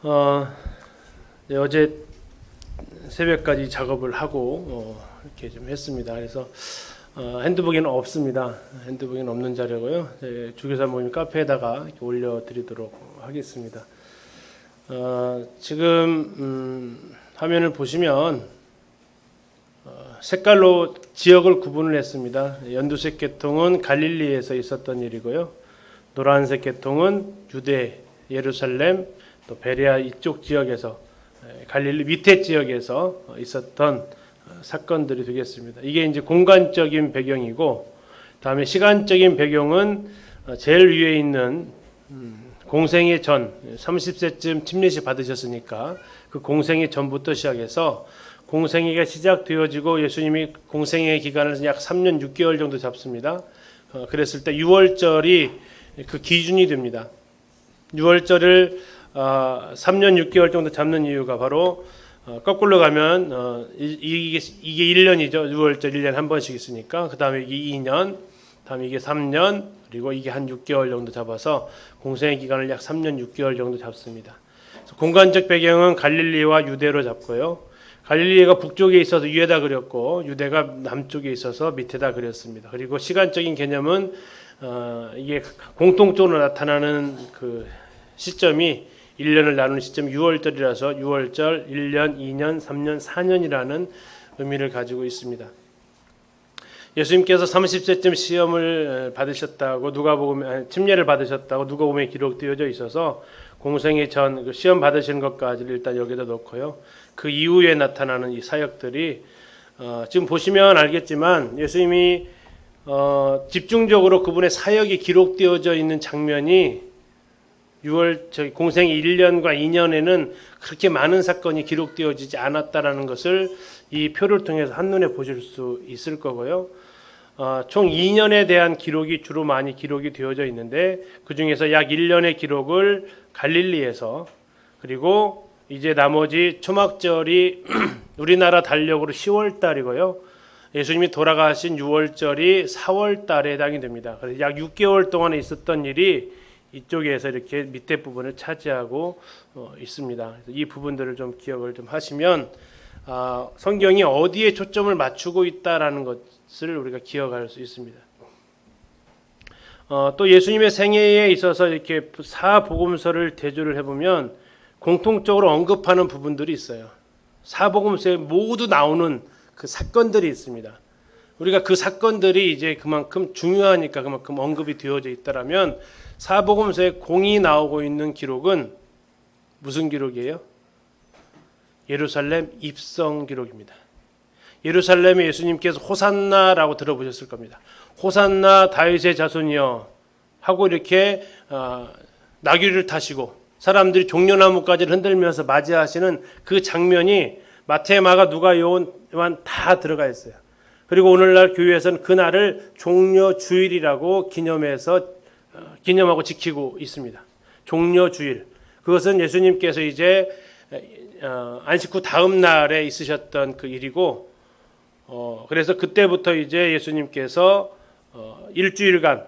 어, 네, 어제 새벽까지 작업을 하고 이렇게 좀 했습니다. 그래서 핸드북에는 없습니다. 핸드북에는 없는 자료고요. 주교사 모임 카페에다가 이렇게 올려드리도록 하겠습니다. 지금 화면을 보시면 색깔로 지역을 구분을 했습니다. 연두색 계통은 갈릴리에서 있었던 일이고요. 노란색 계통은 유대, 예루살렘, 또 베레아 이쪽 지역에서 갈릴리 밑에 지역에서 있었던 사건들이 되겠습니다. 이게 이제 공간적인 배경이고, 다음에 시간적인 배경은 제일 위에 있는 공생의 전 30세쯤 침례시 받으셨으니까 그 공생의 전부터 시작해서 공생애가 시작되어지고 예수님이 공생애 기간을 약 3년 6개월 정도 잡습니다. 그랬을 때 6월절이 그 기준이 됩니다. 6월절을 3년 6개월 정도 잡는 이유가 바로 거꾸로 가면 이게 1년이죠. 6월절 1년에 한 번씩 있으니까 그 다음에 이게 2년, 다음에 이게 3년, 그리고 이게 한 6개월 정도 잡아서 공생의 기간을 약 3년 6개월 정도 잡습니다. 공간적 배경은 갈릴리와 유대로 잡고요. 갈릴리가 북쪽에 있어서 위에다 그렸고 유대가 남쪽에 있어서 밑에다 그렸습니다. 그리고 시간적인 개념은 이게 공통적으로 나타나는 그 시점이 1년을 나누는 시점이 6월절이라서 6월절 1년, 2년, 3년, 4년이라는 의미를 가지고 있습니다. 예수님께서 30세쯤 시험을 받으셨다고 침례를 받으셨다고 누가복음에 기록되어져 있어서 공생의 전 그 시험 받으시는 것까지를 일단 여기다 놓고요. 그 이후에 나타나는 이 사역들이 지금 보시면 알겠지만 예수님이 집중적으로 그분의 사역이 기록되어져 있는 장면이 공생 1년과 2년에는 그렇게 많은 사건이 기록되어지지 않았다라는 것을 이 표를 통해서 한눈에 보실 수 있을 거고요. 총 2년에 대한 기록이 주로 많이 기록이 되어져 있는데 그 중에서 약 1년의 기록을 갈릴리에서, 그리고 이제 나머지 초막절이 우리나라 달력으로 10월 달이고요. 예수님이 돌아가신 6월절이 4월 달에 해당이 됩니다. 그래서 약 6개월 동안에 있었던 일이 이쪽에서 이렇게 밑에 부분을 차지하고 있습니다. 이 부분들을 좀 기억을 좀 하시면 성경이 어디에 초점을 맞추고 있다라는 것을 우리가 기억할 수 있습니다. 또 예수님의 생애에 있어서 이렇게 사복음서를 대조를 해보면 공통적으로 언급하는 부분들이 있어요. 사복음서에 모두 나오는 그 사건들이 있습니다. 우리가 그 사건들이 이제 그만큼 중요하니까 그만큼 언급이 되어져 있다라면 사복음서에 공이 나오고 있는 기록은 무슨 기록이에요? 예루살렘 입성 기록입니다. 예루살렘에 예수님께서 호산나라고 들어보셨을 겁니다. 호산나 다윗의 자손이여 하고 이렇게 나귀를 타시고 사람들이 종려나무까지를 흔들면서 맞이하시는 그 장면이 마태, 마가, 누가, 요한 다 들어가 있어요. 그리고 오늘날 교회에서는 그날을 종려주일이라고 기념하고 지키고 있습니다. 종려주일. 그것은 예수님께서 이제 안식 후 다음 날에 있으셨던 그 일이고, 그래서 그때부터 이제 예수님께서 일주일간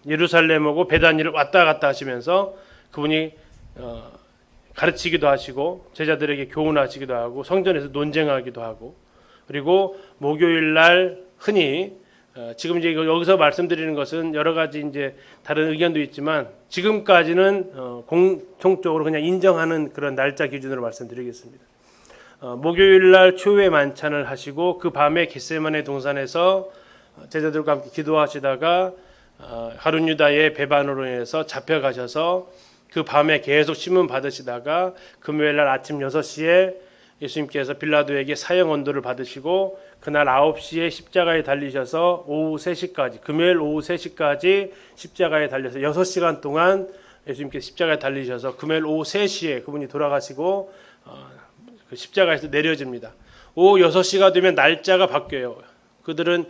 예루살렘하고 베다니를 왔다 갔다 하시면서 그분이 가르치기도 하시고 제자들에게 교훈하시기도 하고 성전에서 논쟁하기도 하고, 그리고 목요일 날 흔히 지금 이제 여기서 말씀드리는 것은 여러 가지 이제 다른 의견도 있지만 지금까지는 공통적으로 그냥 인정하는 그런 날짜 기준으로 말씀드리겠습니다. 목요일 날 초유의 만찬을 하시고 그 밤에 겟세마네 동산에서 제자들과 함께 기도하시다가 가룟 유다의 배반으로 인해서 잡혀가셔서 그 밤에 계속 신문 받으시다가 금요일 날 아침 6시에 예수님께서 빌라도에게 사형 언도를 받으시고 그날 9시에 십자가에 달리셔서 오후 3시까지, 금요일 오후 3시까지 십자가에 달려서 6시간 동안 예수님께서 십자가에 달리셔서 금요일 오후 3시에 그분이 돌아가시고 그 십자가에서 내려집니다. 오후 6시가 되면 날짜가 바뀌어요. 그들은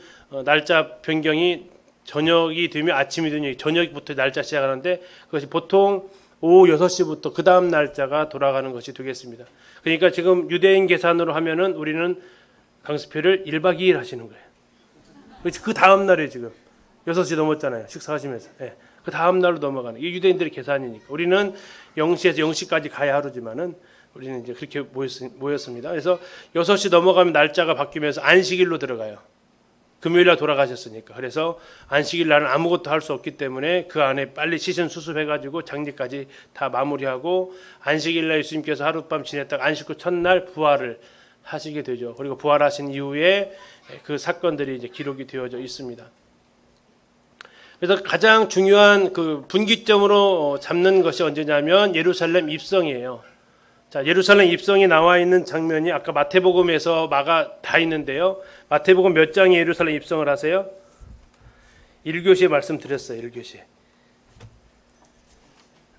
날짜 변경이 저녁이 되면 아침이 되면 저녁부터 날짜 시작하는데 그것이 보통 오후 6시부터 그 다음 날짜가 돌아가는 것이 되겠습니다. 그러니까 지금 유대인 계산으로 하면은 우리는 강습회를 1박 2일 하시는 거예요. 그 다음 날에 지금 6시 넘었잖아요. 식사하시면서. 네. 그 다음 날로 넘어가는 이게 유대인들의 계산이니까 우리는 0시에서 0시까지 가야 하루지만은 우리는 이제 그렇게 모였습니다. 그래서 6시 넘어가면 날짜가 바뀌면서 안식일로 들어가요. 금요일 날 돌아가셨으니까. 그래서 안식일 날은 아무것도 할 수 없기 때문에 그 안에 빨리 시신 수습해가지고 장례까지 다 마무리하고 안식일 날 예수님께서 하룻밤 지냈다가 안식 후 첫날 부활을 하시게 되죠. 그리고 부활하신 이후에 그 사건들이 이제 기록이 되어져 있습니다. 그래서 가장 중요한 그 분기점으로 잡는 것이 언제냐면 예루살렘 입성이에요. 자, 예루살렘 입성이 나와 있는 장면이 아까 마태복음에서 마가 다 있는데요. 마태복음 몇 장에 예루살렘 입성을 하세요? 1교시에 말씀드렸어요. 1교시.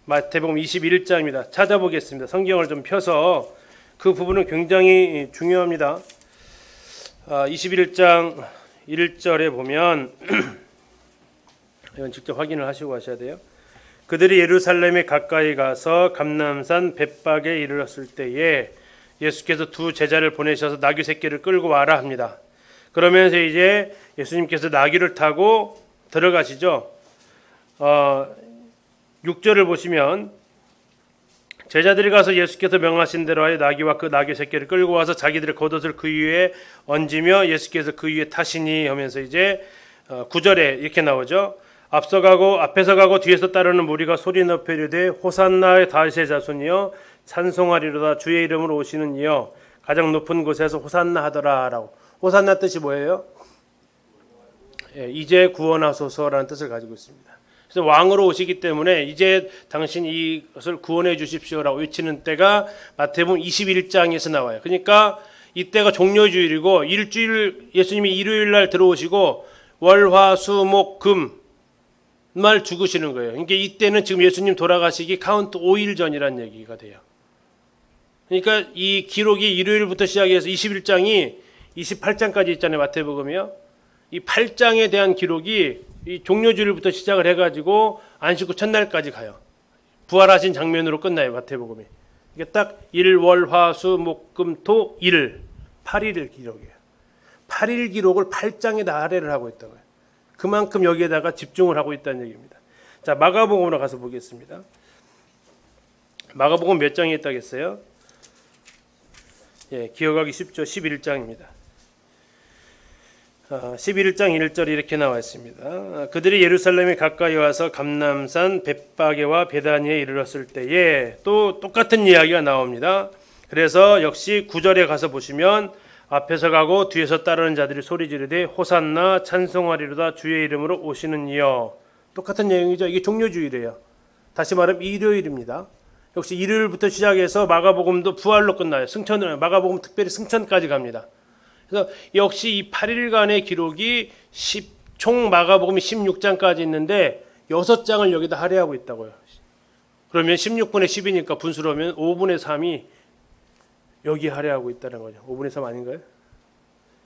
마태복음 21장입니다. 찾아보겠습니다. 성경을 좀 펴서 그 부분은 굉장히 중요합니다. 21장 1절에 보면 이건 직접 확인을 하시고 하셔야 돼요. 그들이 예루살렘에 가까이 가서 감람산 벳박에 이르렀을 때에 예수께서 두 제자를 보내셔서 나귀 새끼를 끌고 와라 합니다. 그러면서 이제 예수님께서 나귀를 타고 들어가시죠. 6절을 보시면 제자들이 가서 예수께서 명하신 대로 하여 나귀와 그 나귀 새끼를 끌고 와서 자기들의 겉옷을 그 위에 얹으며 예수께서 그 위에 타시니 하면서 이제 9절에 이렇게 나오죠. 앞에서 가고 뒤에서 따르는 무리가 소리 높여 이르되 호산나 다윗의 자손이여 찬송하리로다 주의 이름으로 오시는 이여 가장 높은 곳에서 호산나 하더라라고. 호산나 뜻이 뭐예요? 이제 구원하소서라는 뜻을 가지고 있습니다. 그래서 왕으로 오시기 때문에 이제 당신 이것을 구원해 주십시오라고 외치는 때가 마태복음 21장에서 나와요. 그러니까 이때가 종료주일이고 일주일 예수님이 일요일 날 들어오시고 월, 화, 수, 목, 금 말 죽으시는 거예요. 그러니까 이때는 지금 예수님 돌아가시기 카운트 5일 전이라는 얘기가 돼요. 그러니까 이 기록이 일요일부터 시작해서 21장이 28장까지 있잖아요. 마태복음이요. 이 8장에 대한 기록이 이 종료주일부터 시작을 해가지고 안식 후 첫날까지 가요. 부활하신 장면으로 끝나요. 마태복음이. 이게 딱 일, 월, 화, 수, 목, 금, 토, 일 8일 기록이에요. 8일 기록을 8장에 다 할애를 하고 있다고요. 그만큼 여기에다가 집중을 하고 있다는 얘기입니다. 자, 마가복음으로 가서 보겠습니다. 마가복음 몇 장에 있다겠어요? 예, 기억하기 쉽죠. 11장입니다. 11장 1절이 이렇게 나와 있습니다. 그들이 예루살렘에 가까이 와서 감람산 벳바게와 베다니에 이르렀을 때에 또 똑같은 이야기가 나옵니다. 그래서 역시 9절에 가서 보시면 앞에서 가고 뒤에서 따르는 자들이 소리 지르되 호산나 찬송하리로다 주의 이름으로 오시는 이여. 똑같은 내용이죠. 이게 종료주일이에요. 다시 말하면 일요일입니다. 역시 일요일부터 시작해서 마가복음도 부활로 끝나요. 승천을 마가복음 특별히 승천까지 갑니다. 그래서 역시 이 8일간의 기록이 총 마가복음이 16장까지 있는데 6장을 여기다 할애하고 있다고요. 그러면 16분의 10이니까 분수로 하면 5분의 3이 여기 할애하고 있다는 거죠. 5분의 3 아닌가요?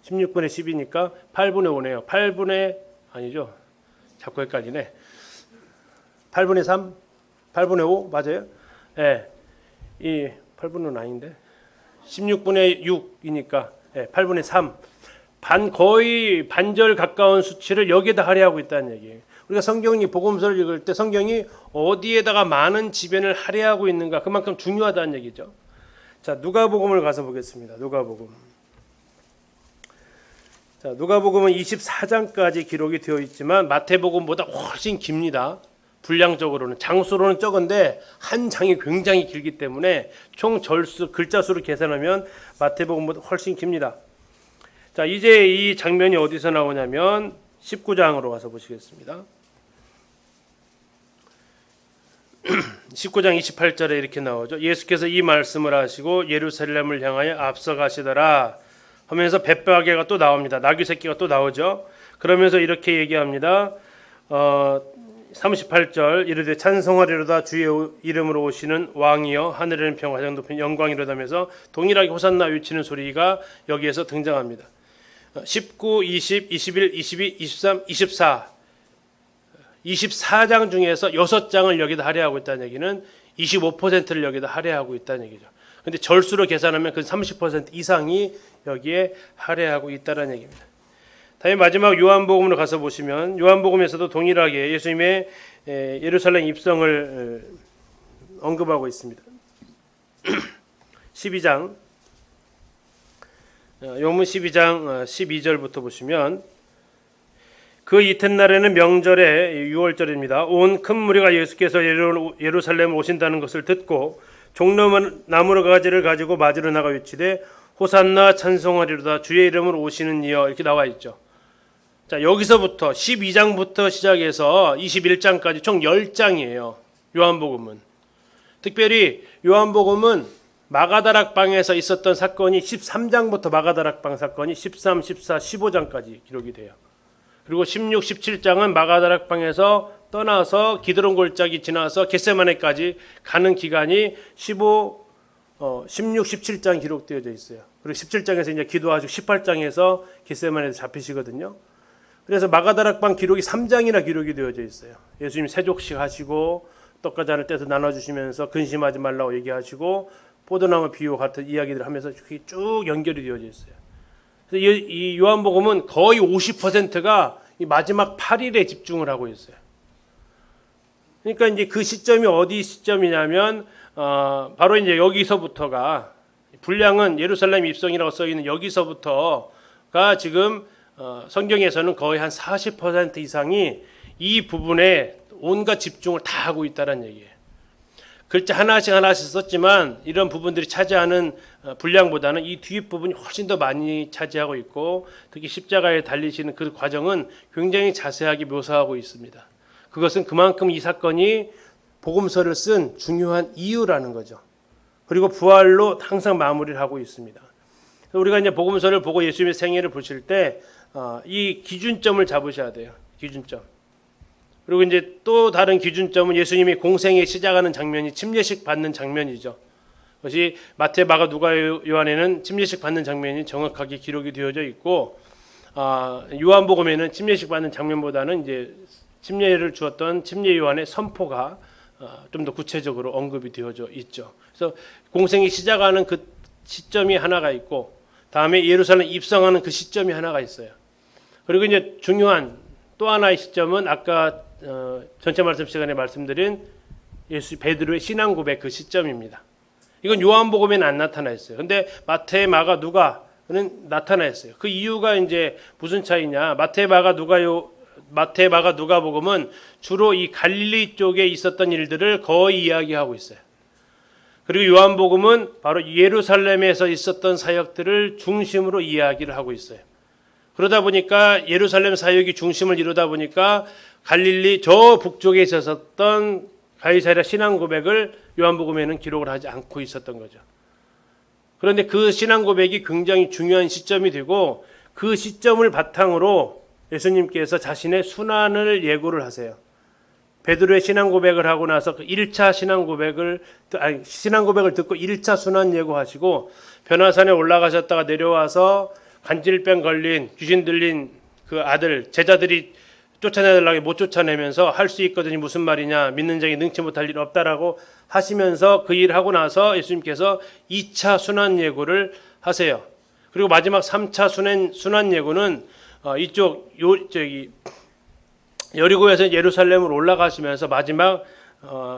16분의 10이니까 8분의 5네요. 8분의 아니죠. 자꾸 헷갈리네. 8분의 3? 8분의 5? 맞아요? 예. 이 8분은 아닌데. 16분의 6이니까 8분의 3. 거의 반절 가까운 수치를 여기에다 할애하고 있다는 얘기예요. 우리가 성경이 복음서를 읽을 때 성경이 어디에다가 많은 지변을 할애하고 있는가 그만큼 중요하다는 얘기죠. 자, 누가복음을 가서 보겠습니다. 누가복음. 자, 누가복음은 24장까지 기록이 되어 있지만 마태복음보다 훨씬 깁니다. 분량적으로는 장수로는 적은데 한 장이 굉장히 길기 때문에 총 절수 글자 수를 계산하면 마태복음보다 훨씬 깁니다. 자, 이제 이 장면이 어디서 나오냐면 19장으로 가서 보시겠습니다. 19장 28절에 이렇게 나오죠. 예수께서 이 말씀을 하시고 예루살렘을 향하여 앞서가시더라 하면서 벳바게가 또 나옵니다. 나귀 새끼가 또 나오죠. 그러면서 이렇게 얘기합니다. 38절 이르되 찬송하리로다 주의 이름으로 오시는 왕이여 하늘에는 평화 가장 높은 영광이로다면서 동일하게 호산나 외치는 소리가 여기에서 등장합니다. 19, 20, 21, 22, 23, 24 24장 중에서 6장을 여기다 할애하고 있다는 얘기는 25%를 여기다 할애하고 있다는 얘기죠. 근데 절수로 계산하면 그 30% 이상이 여기에 할애하고 있다는 얘기입니다. 다음에 마지막 요한복음으로 가서 보시면 요한복음에서도 동일하게 예수님의 예루살렘 입성을 언급하고 있습니다. 12장 용문 12장 12절부터 보시면 그 이튿날에는 명절에 6월절입니다. 온 큰 무리가 예수께서 예루살렘 오신다는 것을 듣고 종려나무 가지를 가지고 맞으러 나가 외치되 호산나 찬송하리로다 주의 이름으로 오시는 이여 이렇게 나와 있죠. 자, 여기서부터 12장부터 시작해서 21장까지 총 10장이에요. 요한복음은. 특별히 요한복음은 마가다락방에서 있었던 사건이 13장부터 마가다락방 사건이 13, 14, 15장까지 기록이 돼요. 그리고 16, 17장은 마가다락방에서 떠나서 기드론 골짜기 지나서 겟세마네까지 가는 기간이 16, 17장 기록되어져 있어요. 그리고 17장에서 이제 기도하시고 18장에서 겟세마네에서 잡히시거든요. 그래서 마가다락방 기록이 3장이나 기록이 되어져 있어요. 예수님 세족식 하시고 떡과잔을 떼서 나눠주시면서 근심하지 말라고 얘기하시고 포도나무 비유 같은 이야기들을 하면서 쭉 연결이 되어져 있어요. 그래서 이 요한복음은 거의 50%가 이 마지막 8일에 집중을 하고 있어요. 그러니까 이제 그 시점이 어디 시점이냐면 바로 이제 여기서부터가 분량은 예루살렘 입성이라고 써 있는 여기서부터가 지금 성경에서는 거의 한 40% 이상이 이 부분에 온갖 집중을 다 하고 있다는 얘기예요. 글자 하나씩 썼지만 이런 부분들이 차지하는 분량보다는 이 뒷부분이 훨씬 더 많이 차지하고 있고 특히 십자가에 달리시는 그 과정은 굉장히 자세하게 묘사하고 있습니다. 그것은 그만큼 이 사건이 복음서를 쓴 중요한 이유라는 거죠. 그리고 부활로 항상 마무리를 하고 있습니다. 우리가 이제 복음서를 보고 예수님의 생애를 보실 때 이 기준점을 잡으셔야 돼요. 기준점. 그리고 이제 또 다른 기준점은 예수님이 공생에 시작하는 장면이 침례식 받는 장면이죠. 그것이 마태, 마가, 누가, 요한에는 침례식 받는 장면이 정확하게 기록이 되어져 있고 요한복음에는 침례식 받는 장면보다는 이제 침례를 주었던 침례 요한의 선포가 좀 더 구체적으로 언급이 되어져 있죠. 그래서 공생이 시작하는 그 시점이 하나가 있고 다음에 예루살렘 입성하는 그 시점이 하나가 있어요. 그리고 이제 중요한 또 하나의 시점은 아까 전체 말씀 시간에 말씀드린 베드로의 신앙 고백 그 시점입니다. 이건 요한복음에는 안 나타나 있어요. 근데 마태, 마가, 누가는 나타나 있어요. 그 이유가 이제 무슨 차이냐? 마태, 마가, 누가복음은 주로 이 갈릴리 쪽에 있었던 일들을 거의 이야기하고 있어요. 그리고 요한복음은 바로 예루살렘에서 있었던 사역들을 중심으로 이야기를 하고 있어요. 그러다 보니까 예루살렘 사역이 중심을 이루다 보니까 갈릴리 저 북쪽에 있었던 가이사랴 신앙 고백을 요한복음에는 기록을 하지 않고 있었던 거죠. 그런데 그 신앙 고백이 굉장히 중요한 시점이 되고 그 시점을 바탕으로 예수님께서 자신의 순환을 예고를 하세요. 베드로의 신앙 고백을 하고 나서 그 1차 신앙 고백을 듣고 1차 순환 예고하시고 변화산에 올라가셨다가 내려와서 간질병 걸린 귀신 들린 그 아들 제자들이 쫓아내달라고 못 쫓아내면서 할 수 있거든이 무슨 말이냐 믿는 자에게 능치 못할 일 없다라고 하시면서 그 일을 하고 나서 예수님께서 2차 순환 예고를 하세요. 그리고 마지막 3차 순환 예고는 여리고에서 예루살렘으로 올라가시면서 마지막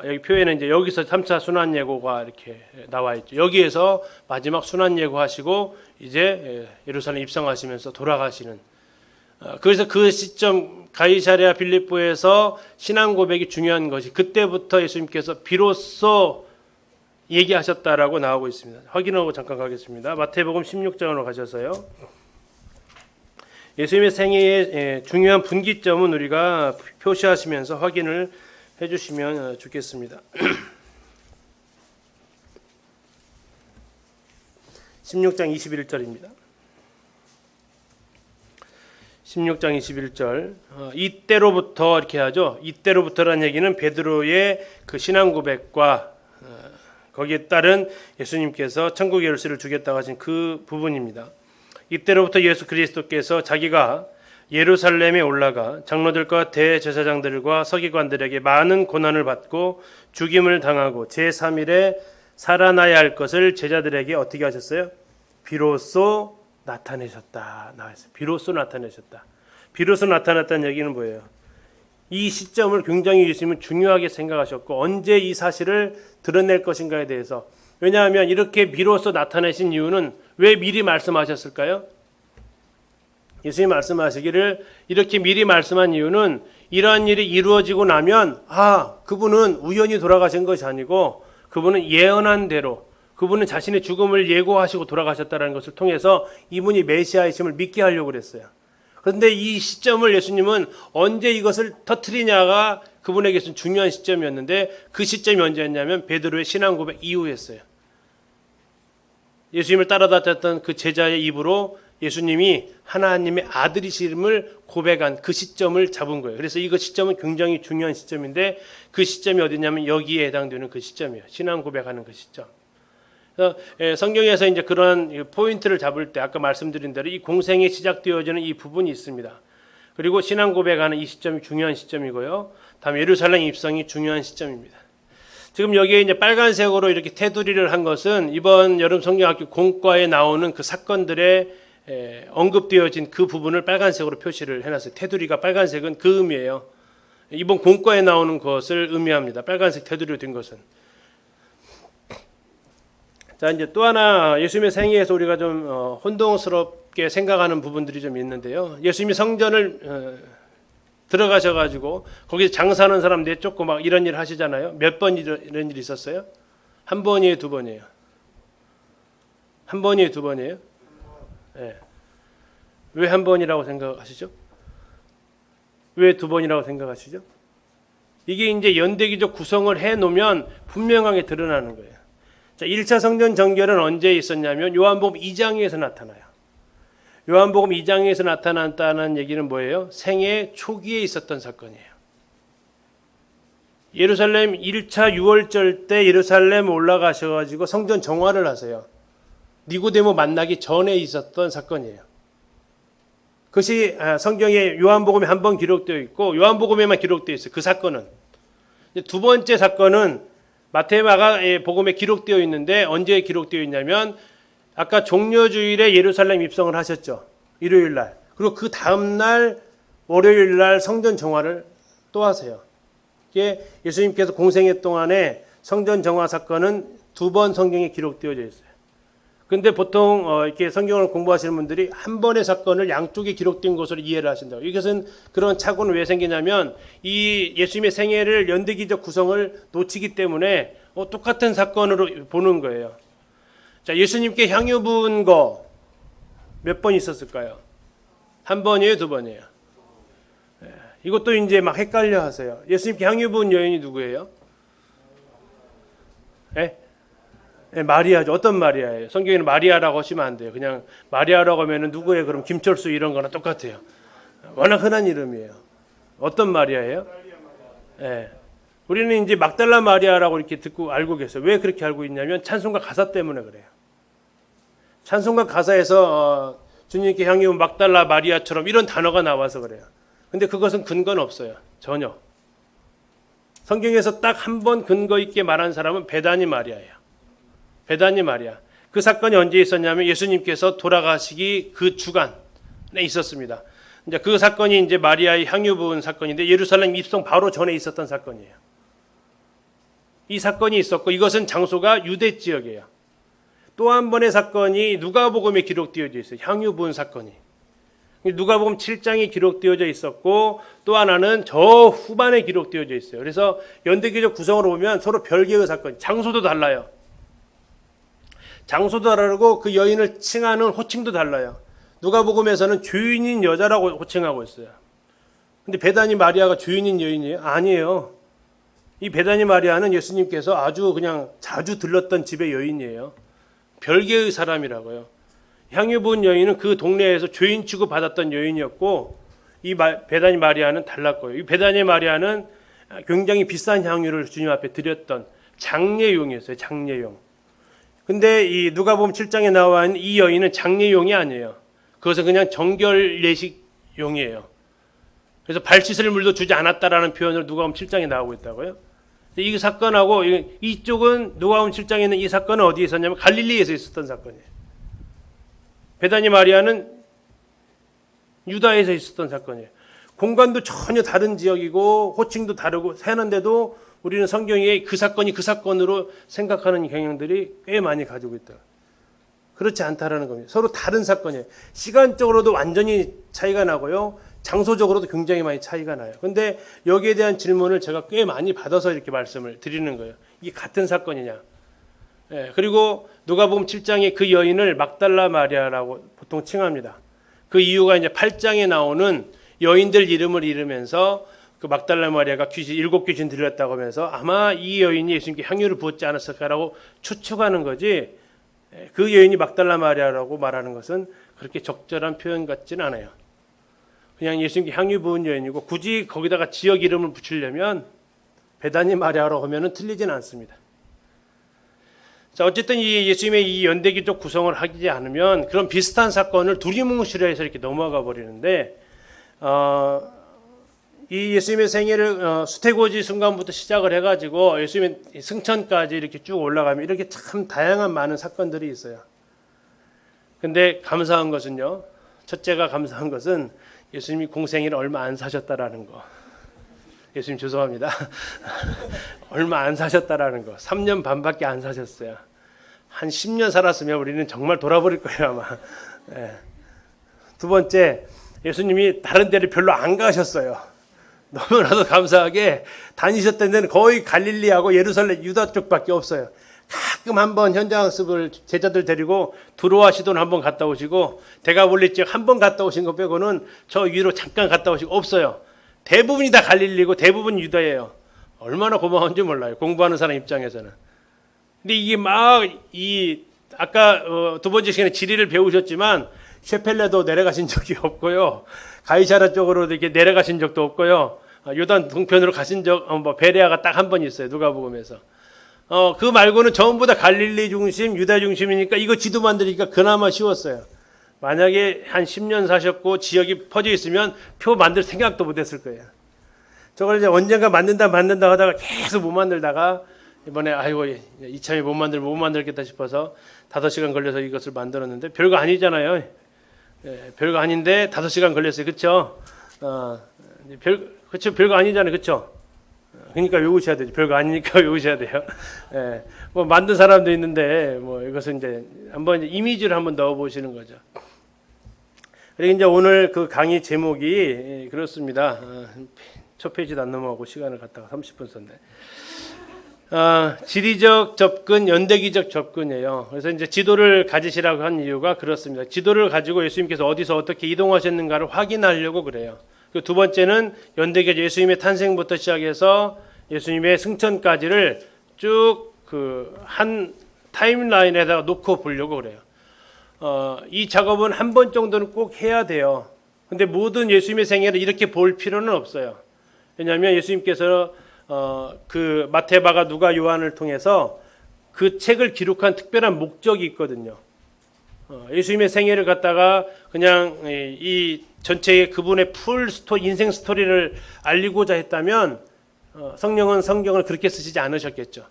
여기 표에는 이제 여기서 3차 순환 예고가 이렇게 나와 있죠. 여기에서 마지막 순환 예고하시고 이제 예루살렘 입성하시면서 돌아가시는. 그래서 그 시점 가이사랴 빌립보에서 신앙 고백이 중요한 것이 그때부터 예수님께서 비로소 얘기하셨다라고 나오고 있습니다. 확인하고 잠깐 가겠습니다. 마태복음 16장으로 가셔서요. 예수님의 생애의 중요한 분기점은 우리가 표시하시면서 확인을 해주시면 좋겠습니다. 16장 21절입니다. 16장 21절 이때로부터 이렇게 하죠. 이때로부터라는 얘기는 베드로의 그 신앙 고백과 거기에 따른 예수님께서 천국의 열쇠를 주겠다고 하신 그 부분입니다. 이때로부터 예수 그리스도께서 자기가 예루살렘에 올라가 장로들과 대제사장들과 서기관들에게 많은 고난을 받고 죽임을 당하고 제3일에 살아나야 할 것을 제자들에게 어떻게 하셨어요? 비로소 나타내셨다. 나왔어요. 비로소 나타내셨다. 비로소 나타났다는 얘기는 뭐예요? 이 시점을 굉장히 예수님은 중요하게 생각하셨고 언제 이 사실을 드러낼 것인가에 대해서, 왜냐하면 이렇게 비로소 나타내신 이유는 왜 미리 말씀하셨을까요? 예수님 말씀하시기를 이렇게 미리 말씀한 이유는 이러한 일이 이루어지고 나면 그분은 우연히 돌아가신 것이 아니고 그분은 예언한 대로, 그분은 자신의 죽음을 예고하시고 돌아가셨다는 것을 통해서 이분이 메시아이심을 믿게 하려고 그랬어요. 그런데 이 시점을 예수님은 언제 이것을 터뜨리냐가 그분에게서는 중요한 시점이었는데, 그 시점이 언제였냐면 베드로의 신앙 고백 이후였어요. 예수님을 따라다녔던 그 제자의 입으로 예수님이 하나님의 아들이심을 고백한 그 시점을 잡은 거예요. 그래서 이거 시점은 굉장히 중요한 시점인데, 그 시점이 어디냐면 여기에 해당되는 그 시점이에요. 신앙 고백하는 그 시점. 성경에서 이제 그런 포인트를 잡을 때 아까 말씀드린 대로 이 공생이 시작되어지는 이 부분이 있습니다. 그리고 신앙 고백하는 이 시점이 중요한 시점이고요. 다음 예루살렘 입성이 중요한 시점입니다. 지금 여기에 이제 빨간색으로 이렇게 테두리를 한 것은 이번 여름 성경학교 공과에 나오는 그 사건들의 언급되어진 그 부분을 빨간색으로 표시를 해놨어요. 테두리가 빨간색은 그 의미예요. 이번 공과에 나오는 것을 의미합니다. 빨간색 테두리로 된 것은. 자, 이제 또 하나 예수님의 생애에서 우리가 좀 혼동스럽게 생각하는 부분들이 좀 있는데요. 예수님이 성전을 들어가셔가지고 거기서 장사하는 사람 내쫓고 막 이런 일 하시잖아요. 몇 번 이런 일이 있었어요? 한 번이에요, 두 번이에요? 한 번이에요, 두 번이에요? 네. 왜 한 번이라고 생각하시죠? 왜 두 번이라고 생각하시죠? 이게 이제 연대기적 구성을 해놓으면 분명하게 드러나는 거예요. 자, 1차 성전 정결은 언제 있었냐면 요한복음 2장에서 나타나요. 요한복음 2장에서 나타났다는 얘기는 뭐예요? 생애 초기에 있었던 사건이에요. 예루살렘 1차 유월절 때 예루살렘 올라가셔가지고 성전 정화를 하세요. 니고데모 만나기 전에 있었던 사건이에요. 그것이 성경에 요한복음에 한 번 기록되어 있고 요한복음에만 기록되어 있어요. 그 사건은. 두 번째 사건은 마태마가 복음에 기록되어 있는데 언제 기록되어 있냐면 아까 종려주일에 예루살렘 입성을 하셨죠. 일요일 날. 그리고 그 다음 날 월요일 날 성전 정화를 또 하세요. 이게 예수님께서 공생애 동안에 성전 정화 사건은 두 번 성경에 기록되어져 있어요. 근데 보통 이렇게 성경을 공부하시는 분들이 한 번의 사건을 양쪽에 기록된 것으로 이해를 하신다고. 이것은 그런 착오는 왜 생기냐면 이 예수님의 생애를 연대기적 구성을 놓치기 때문에 똑같은 사건으로 보는 거예요. 자, 예수님께 향유 부은 거 몇 번 있었을까요? 한 번이에요, 두 번이에요? 이것도 이제 막 헷갈려 하세요. 예수님께 향유 부은 여인이 누구예요? 마리아죠. 어떤 마리아예요? 성경에는 마리아라고 하시면 안 돼요. 그냥 마리아라고 하면 누구예요? 그럼 김철수 이런 거나 똑같아요. 워낙 흔한 이름이에요. 어떤 마리아예요? 우리는 이제 막달라 마리아라고 이렇게 듣고 알고 계세요. 왜 그렇게 알고 있냐면 찬송가 가사 때문에 그래요. 찬송가 가사에서 주님께 향해 온 막달라 마리아처럼 이런 단어가 나와서 그래요. 근데 그것은 근거는 없어요. 전혀. 성경에서 딱 한 번 근거 있게 말한 사람은 베다니 마리아예요. 베다니 마리아. 그 사건이 언제 있었냐면 예수님께서 돌아가시기 그 주간에 있었습니다. 이제 그 사건이 이제 마리아의 향유 부은 사건인데 예루살렘 입성 바로 전에 있었던 사건이에요. 이 사건이 있었고 이것은 장소가 유대 지역이에요. 또 한 번의 사건이 누가복음에 기록되어져 있어요. 향유 부은 사건이. 누가복음 7장에 기록되어져 있었고 또 하나는 저 후반에 기록되어져 있어요. 그래서 연대기적 구성으로 보면 서로 별개의 사건, 장소도 달라요. 장소도 다르고 그 여인을 칭하는 호칭도 달라요. 누가복음에서는 죄인인 여자라고 호칭하고 있어요. 근데 베다니 마리아가 죄인인 여인이에요? 아니에요. 이 베다니 마리아는 예수님께서 아주 그냥 자주 들렀던 집의 여인이에요. 별개의 사람이라고요. 향유 부은 여인은 그 동네에서 죄인 취급 받았던 여인이었고 이 베다니 마리아는 달랐고요. 이 베다니 마리아는 굉장히 비싼 향유를 주님 앞에 드렸던 장례용이었어요. 장례용. 근데 이 누가복음 7장에 나와 있는 이 여인은 장례용이 아니에요. 그것은 그냥 정결 예식용이에요. 그래서 발 씻을 물도 주지 않았다라는 표현을 누가복음 7장에 나오고 있다고요. 이 사건하고 이쪽은 누가복음 7장에 있는 이 사건은 어디에 있었냐면 갈릴리에서 있었던 사건이에요. 베다니 마리아는 유다에서 있었던 사건이에요. 공간도 전혀 다른 지역이고 호칭도 다르고 하는데도 우리는 성경에 그 사건이 그 사건으로 생각하는 경향들이 꽤 많이 가지고 있다. 그렇지 않다라는 겁니다. 서로 다른 사건이에요. 시간적으로도 완전히 차이가 나고요. 장소적으로도 굉장히 많이 차이가 나요. 근데 여기에 대한 질문을 제가 꽤 많이 받아서 이렇게 말씀을 드리는 거예요. 이게 같은 사건이냐. 예, 그리고 누가복음 7장에 그 여인을 막달라 마리아라고 보통 칭합니다. 그 이유가 이제 8장에 나오는 여인들 이름을 잃으면서 그 막달라 마리아가 일곱 귀신 들렸다고 하면서 아마 이 여인이 예수님께 향유를 부었지 않았을까라고 추측하는 거지, 그 여인이 막달라 마리아라고 말하는 것은 그렇게 적절한 표현 같지는 않아요. 그냥 예수님께 향유 부은 여인이고, 굳이 거기다가 지역 이름을 붙이려면 베다니 마리아라고 하면은 틀리진 않습니다. 자, 어쨌든 이 예수님의 이 연대기적 구성을 하지 않으면 그런 비슷한 사건을 두리뭉실해서 이렇게 넘어가 버리는데, 이 예수님의 생애를 수태고지 순간부터 시작을 해가지고 예수님의 승천까지 이렇게 쭉 올라가면 이렇게 참 다양한 많은 사건들이 있어요. 근데 감사한 것은요, 첫째가 감사한 것은 예수님이 공생애를 얼마 안 사셨다라는 거. 예수님 죄송합니다. 얼마 안 사셨다라는 거. 3년 반밖에 안 사셨어요. 한 10년 살았으면 우리는 정말 돌아버릴 거예요, 아마. 네. 두 번째, 예수님이 다른 데를 별로 안 가셨어요. 너무나도 감사하게 다니셨던 데는 거의 갈릴리하고 예루살렘, 유다 쪽밖에 없어요. 가끔 한번 현장학습을 제자들 데리고 두로와 시돈 한번 갔다 오시고, 대가볼리 지역 한번 갔다 오신 거 빼고는 저 위로 잠깐 갔다 오시고 없어요. 대부분이 다 갈릴리고 대부분 유다예요. 얼마나 고마운지 몰라요, 공부하는 사람 입장에서는. 근데 이게 막 아까 두 번째 시간에 지리를 배우셨지만 셰펠레도 내려가신 적이 없고요. 가이사라 쪽으로 이렇게 내려가신 적도 없고요. 요단 동편으로 가신 적, 베레아가 딱 한 번 있어요, 누가복음에서. 그 말고는 전부 다 갈릴리 중심, 유다 중심이니까 이거 지도 만들기가 그나마 쉬웠어요. 만약에 한 10년 사셨고 지역이 퍼져 있으면 표 만들 생각도 못 했을 거예요. 저걸 이제 언젠가 만든다 하다가 계속 못 만들다가 이번에 아이고 이참에 못 만들겠다 싶어서 5시간 걸려서 이것을 만들었는데 별거 아니잖아요. 예, 별거 아닌데 5시간 걸렸어요. 그렇죠? 별거 아니잖아요. 그렇죠? 그러니까 외우셔야 되죠. 별거 아니니까 외우셔야 돼요. 예, 뭐 만든 사람도 있는데 뭐 이것은 이제 한번 이미지를 한번 넣어 보시는 거죠. 그리고 이제 오늘 그 강의 제목이 그렇습니다. 첫 페이지도 안 넘어가고 시간을 갖다가 30분 썼네. 지리적 접근, 연대기적 접근이에요. 그래서 이제 지도를 가지시라고 한 이유가 그렇습니다. 지도를 가지고 예수님께서 어디서 어떻게 이동하셨는가를 확인하려고 그래요. 그 두 번째는 연대기적, 예수님의 탄생부터 시작해서 예수님의 승천까지를 쭉 그 한 타임라인에다가 놓고 보려고 그래요. 이 작업은 한 번 정도는 꼭 해야 돼요. 근데 모든 예수님의 생애를 이렇게 볼 필요는 없어요. 왜냐하면 예수님께서 그 마태바가 누가 요한을 통해서 그 책을 기록한 특별한 목적이 있거든요. 예수님의 생애를 갖다가 그냥 이 전체의 그분의 풀 스토리, 인생 스토리를 알리고자 했다면 성령은 성경을 그렇게 쓰시지 않으셨겠죠.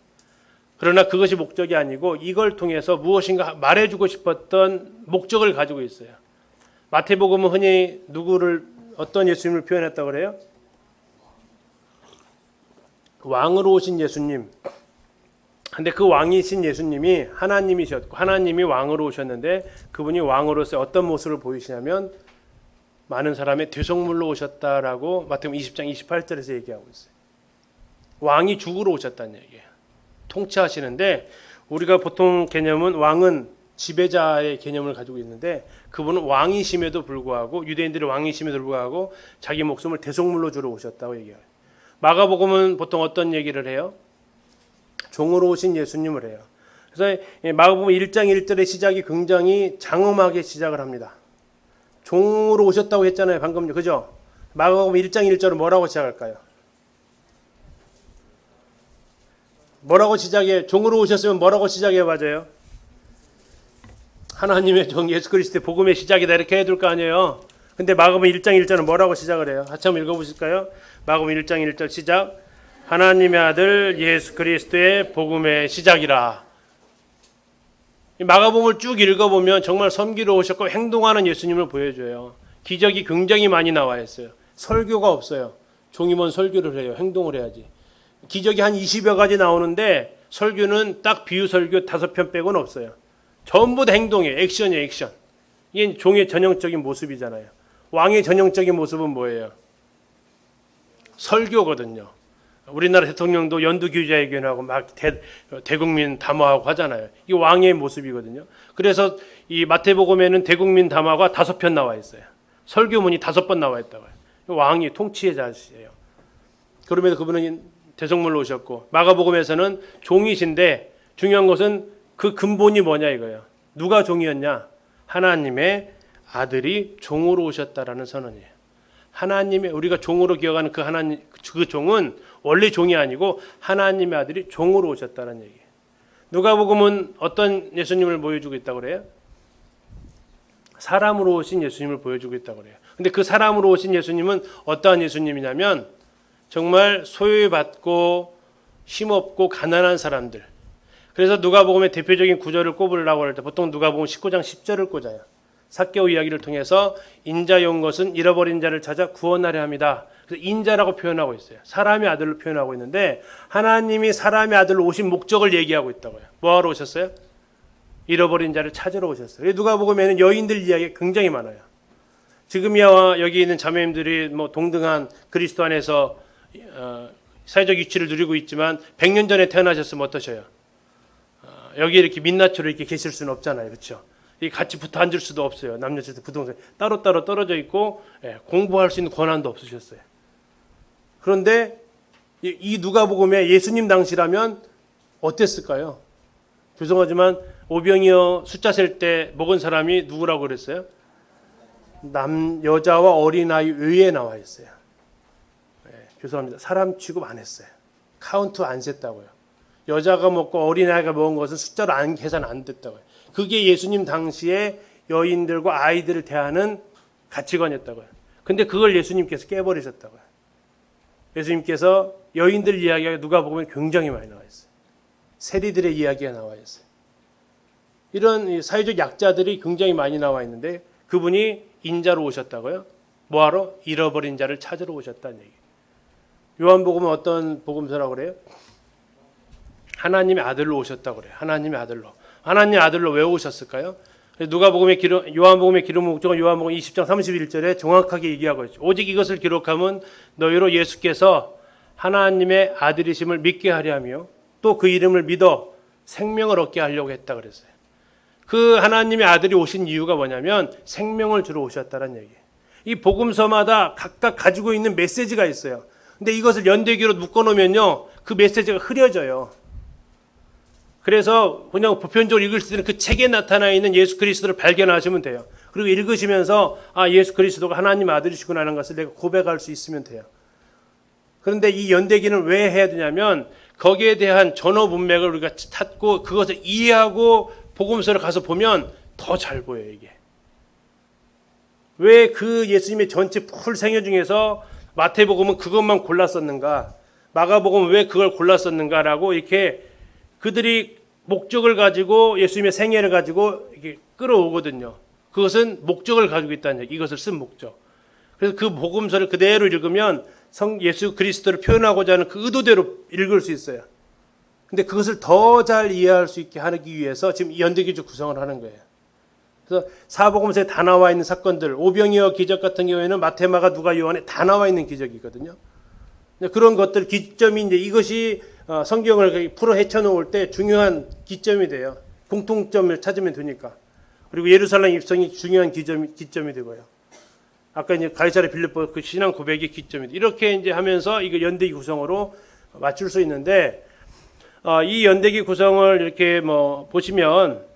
그러나 그것이 목적이 아니고 이걸 통해서 무엇인가 말해주고 싶었던 목적을 가지고 있어요. 마태복음은 흔히 어떤 예수님을 표현했다고 그래요? 왕으로 오신 예수님. 근데 그 왕이신 예수님이 하나님이셨고 하나님이 왕으로 오셨는데 그분이 왕으로서 어떤 모습을 보이시냐면 많은 사람의 대속물로 오셨다라고 마태복음 20장 28절에서 얘기하고 있어요. 왕이 죽으러 오셨다는 얘기예요. 통치하시는데 우리가 보통 개념은 왕은 지배자의 개념을 가지고 있는데 그분은 왕이심에도 불구하고 유대인들의 왕이심에도 불구하고 자기 목숨을 대속물로 주러 오셨다고 얘기해요. 마가복음은 보통 어떤 얘기를 해요? 종으로 오신 예수님을 해요. 그래서 마가복음 1장 1절의 시작이 굉장히 장엄하게 시작을 합니다. 종으로 오셨다고 했잖아요, 방금요. 그죠? 마가복음 1장 1절은 뭐라고 시작할까요? 뭐라고 시작해요? 종으로 오셨으면 뭐라고 시작해요? 맞아요. 하나님의 종 예수 그리스도의 복음의 시작이다 이렇게 해야 될 거 아니에요. 근데 마가복음 1장 1절은 뭐라고 시작을 해요? 같이 한번 읽어보실까요? 마가복음 1장 1절 시작. 하나님의 아들 예수 그리스도의 복음의 시작이라. 마가복음을 쭉 읽어보면 정말 섬기러 오셨고 행동하는 예수님을 보여줘요. 기적이 굉장히 많이 나와 있어요. 설교가 없어요. 종이면 설교를 해요. 행동을 해야지. 기적이 한 20여 가지 나오는데 설교는 딱 비유 설교 5편 빼고는 없어요. 전부 다 행동이에요. 액션이에요, 액션. 이게 종의 전형적인 모습이잖아요. 왕의 전형적인 모습은 뭐예요? 설교거든요. 우리나라 대통령도 연두기자회견하고 막 대국민 담화하고 하잖아요. 이게 왕의 모습이거든요. 그래서 이 마태복음에는 대국민 담화가 5편 나와 있어요. 설교문이 5번 나와 있다고요. 왕이 통치의 자시예요. 그럼에도 그분은 대성물로 오셨고, 마가복음에서는 종이신데 중요한 것은 그 근본이 뭐냐 이거예요. 누가 종이었냐? 하나님의 아들이 종으로 오셨다라는 선언이에요. 하나님의, 우리가 종으로 기억하는 그 하나님, 그 종은 원래 종이 아니고 하나님의 아들이 종으로 오셨다는 얘기예요. 누가복음은 어떤 예수님을 보여주고 있다고 그래요? 사람으로 오신 예수님을 보여주고 있다고 그래요. 근데 그 사람으로 오신 예수님은 어떠한 예수님이냐면 정말 소외받고 힘없고 가난한 사람들. 그래서 누가복음의 대표적인 구절을 꼽으려고 할 때 보통 누가복음 19장 10절을 꽂아요. 삭개오 이야기를 통해서 인자의 온 것은 잃어버린 자를 찾아 구원하려 합니다. 그래서 인자라고 표현하고 있어요. 사람의 아들로 표현하고 있는데 하나님이 사람의 아들로 오신 목적을 얘기하고 있다고요. 뭐하러 오셨어요? 잃어버린 자를 찾으러 오셨어요. 누가복음에는 여인들 이야기가 굉장히 많아요. 지금이야 여기 있는 자매님들이 뭐 동등한 그리스도 안에서 사회적 위치를 누리고 있지만 100년 전에 태어나셨으면 어떠셔요? 여기 이렇게 민낯으로 이렇게 계실 수는 없잖아요. 그렇죠? 같이 붙어 앉을 수도 없어요. 남녀 부동산 따로따로 떨어져 있고 공부할 수 있는 권한도 없으셨어요. 그런데 이 누가복음에 예수님 당시라면 어땠을까요? 죄송하지만 오병이어 숫자 셀 때 먹은 사람이 누구라고 그랬어요? 여자와 어린아이 외에 나와 있어요. 죄송합니다. 사람 취급 안 했어요. 카운트 안 셌다고요. 여자가 먹고 어린아이가 먹은 것은 숫자로 계산 안 됐다고요. 그게 예수님 당시에 여인들과 아이들을 대하는 가치관이었다고요. 근데 그걸 예수님께서 깨버리셨다고요. 예수님께서 여인들 이야기가 누가복음에 굉장히 많이 나와 있어요. 세리들의 이야기가 나와 있어요. 이런 사회적 약자들이 굉장히 많이 나와 있는데 그분이 인자로 오셨다고요? 뭐하러? 잃어버린 자를 찾으러 오셨다는 얘기. 요한복음은 어떤 복음서라고 그래요? 하나님의 아들로 오셨다고 그래요. 하나님의 아들로. 하나님의 아들로 왜 오셨을까요? 요한복음의 기록 목적은 요한복음 20장 31절에 정확하게 얘기하고 있죠. 오직 이것을 기록하면 너희로 예수께서 하나님의 아들이심을 믿게 하려 하며 또 그 이름을 믿어 생명을 얻게 하려고 했다 그랬어요. 그 하나님의 아들이 오신 이유가 뭐냐면 생명을 주러 오셨다는 얘기예요. 이 복음서마다 각각 가지고 있는 메시지가 있어요. 근데 이것을 연대기로 묶어놓으면요, 그 메시지가 흐려져요. 그래서 그냥 보편적으로 읽을 때는 그 책에 나타나 있는 예수 그리스도를 발견하시면 돼요. 그리고 읽으시면서 예수 그리스도가 하나님 아들이시구나 하는 것을 내가 고백할 수 있으면 돼요. 그런데 이 연대기는 왜 해야 되냐면 거기에 대한 전어 문맥을 우리가 찾고 그것을 이해하고 복음서를 가서 보면 더 잘 보여요, 이게. 왜 그 예수님의 전체 풀 생애 중에서 마태복음은 그것만 골랐었는가, 마가복음은 왜 그걸 골랐었는가라고 이렇게 그들이 목적을 가지고 예수님의 생애를 가지고 이렇게 끌어오거든요. 그것은 목적을 가지고 있다는 얘기, 이것을 쓴 목적. 그래서 그 복음서를 그대로 읽으면 예수 그리스도를 표현하고자 하는 그 의도대로 읽을 수 있어요. 근데 그것을 더 잘 이해할 수 있게 하기 위해서 지금 연대기적 구성을 하는 거예요. 그래서 사복음서에 다 나와 있는 사건들, 오병이어 기적 같은 경우에는 마태, 마가, 누가, 요한에 다 나와 있는 기적이거든요. 그런 것들 기점이 이제 이것이 성경을 풀어 헤쳐놓을 때 중요한 기점이 돼요. 공통점을 찾으면 되니까. 그리고 예루살렘 입성이 중요한 기점이 되고요. 아까 이제 가이사랴 빌립보 그 신앙 고백이 기점이 돼. 이렇게 이제 하면서 이거 연대기 구성으로 맞출 수 있는데 이 연대기 구성을 이렇게 뭐 보시면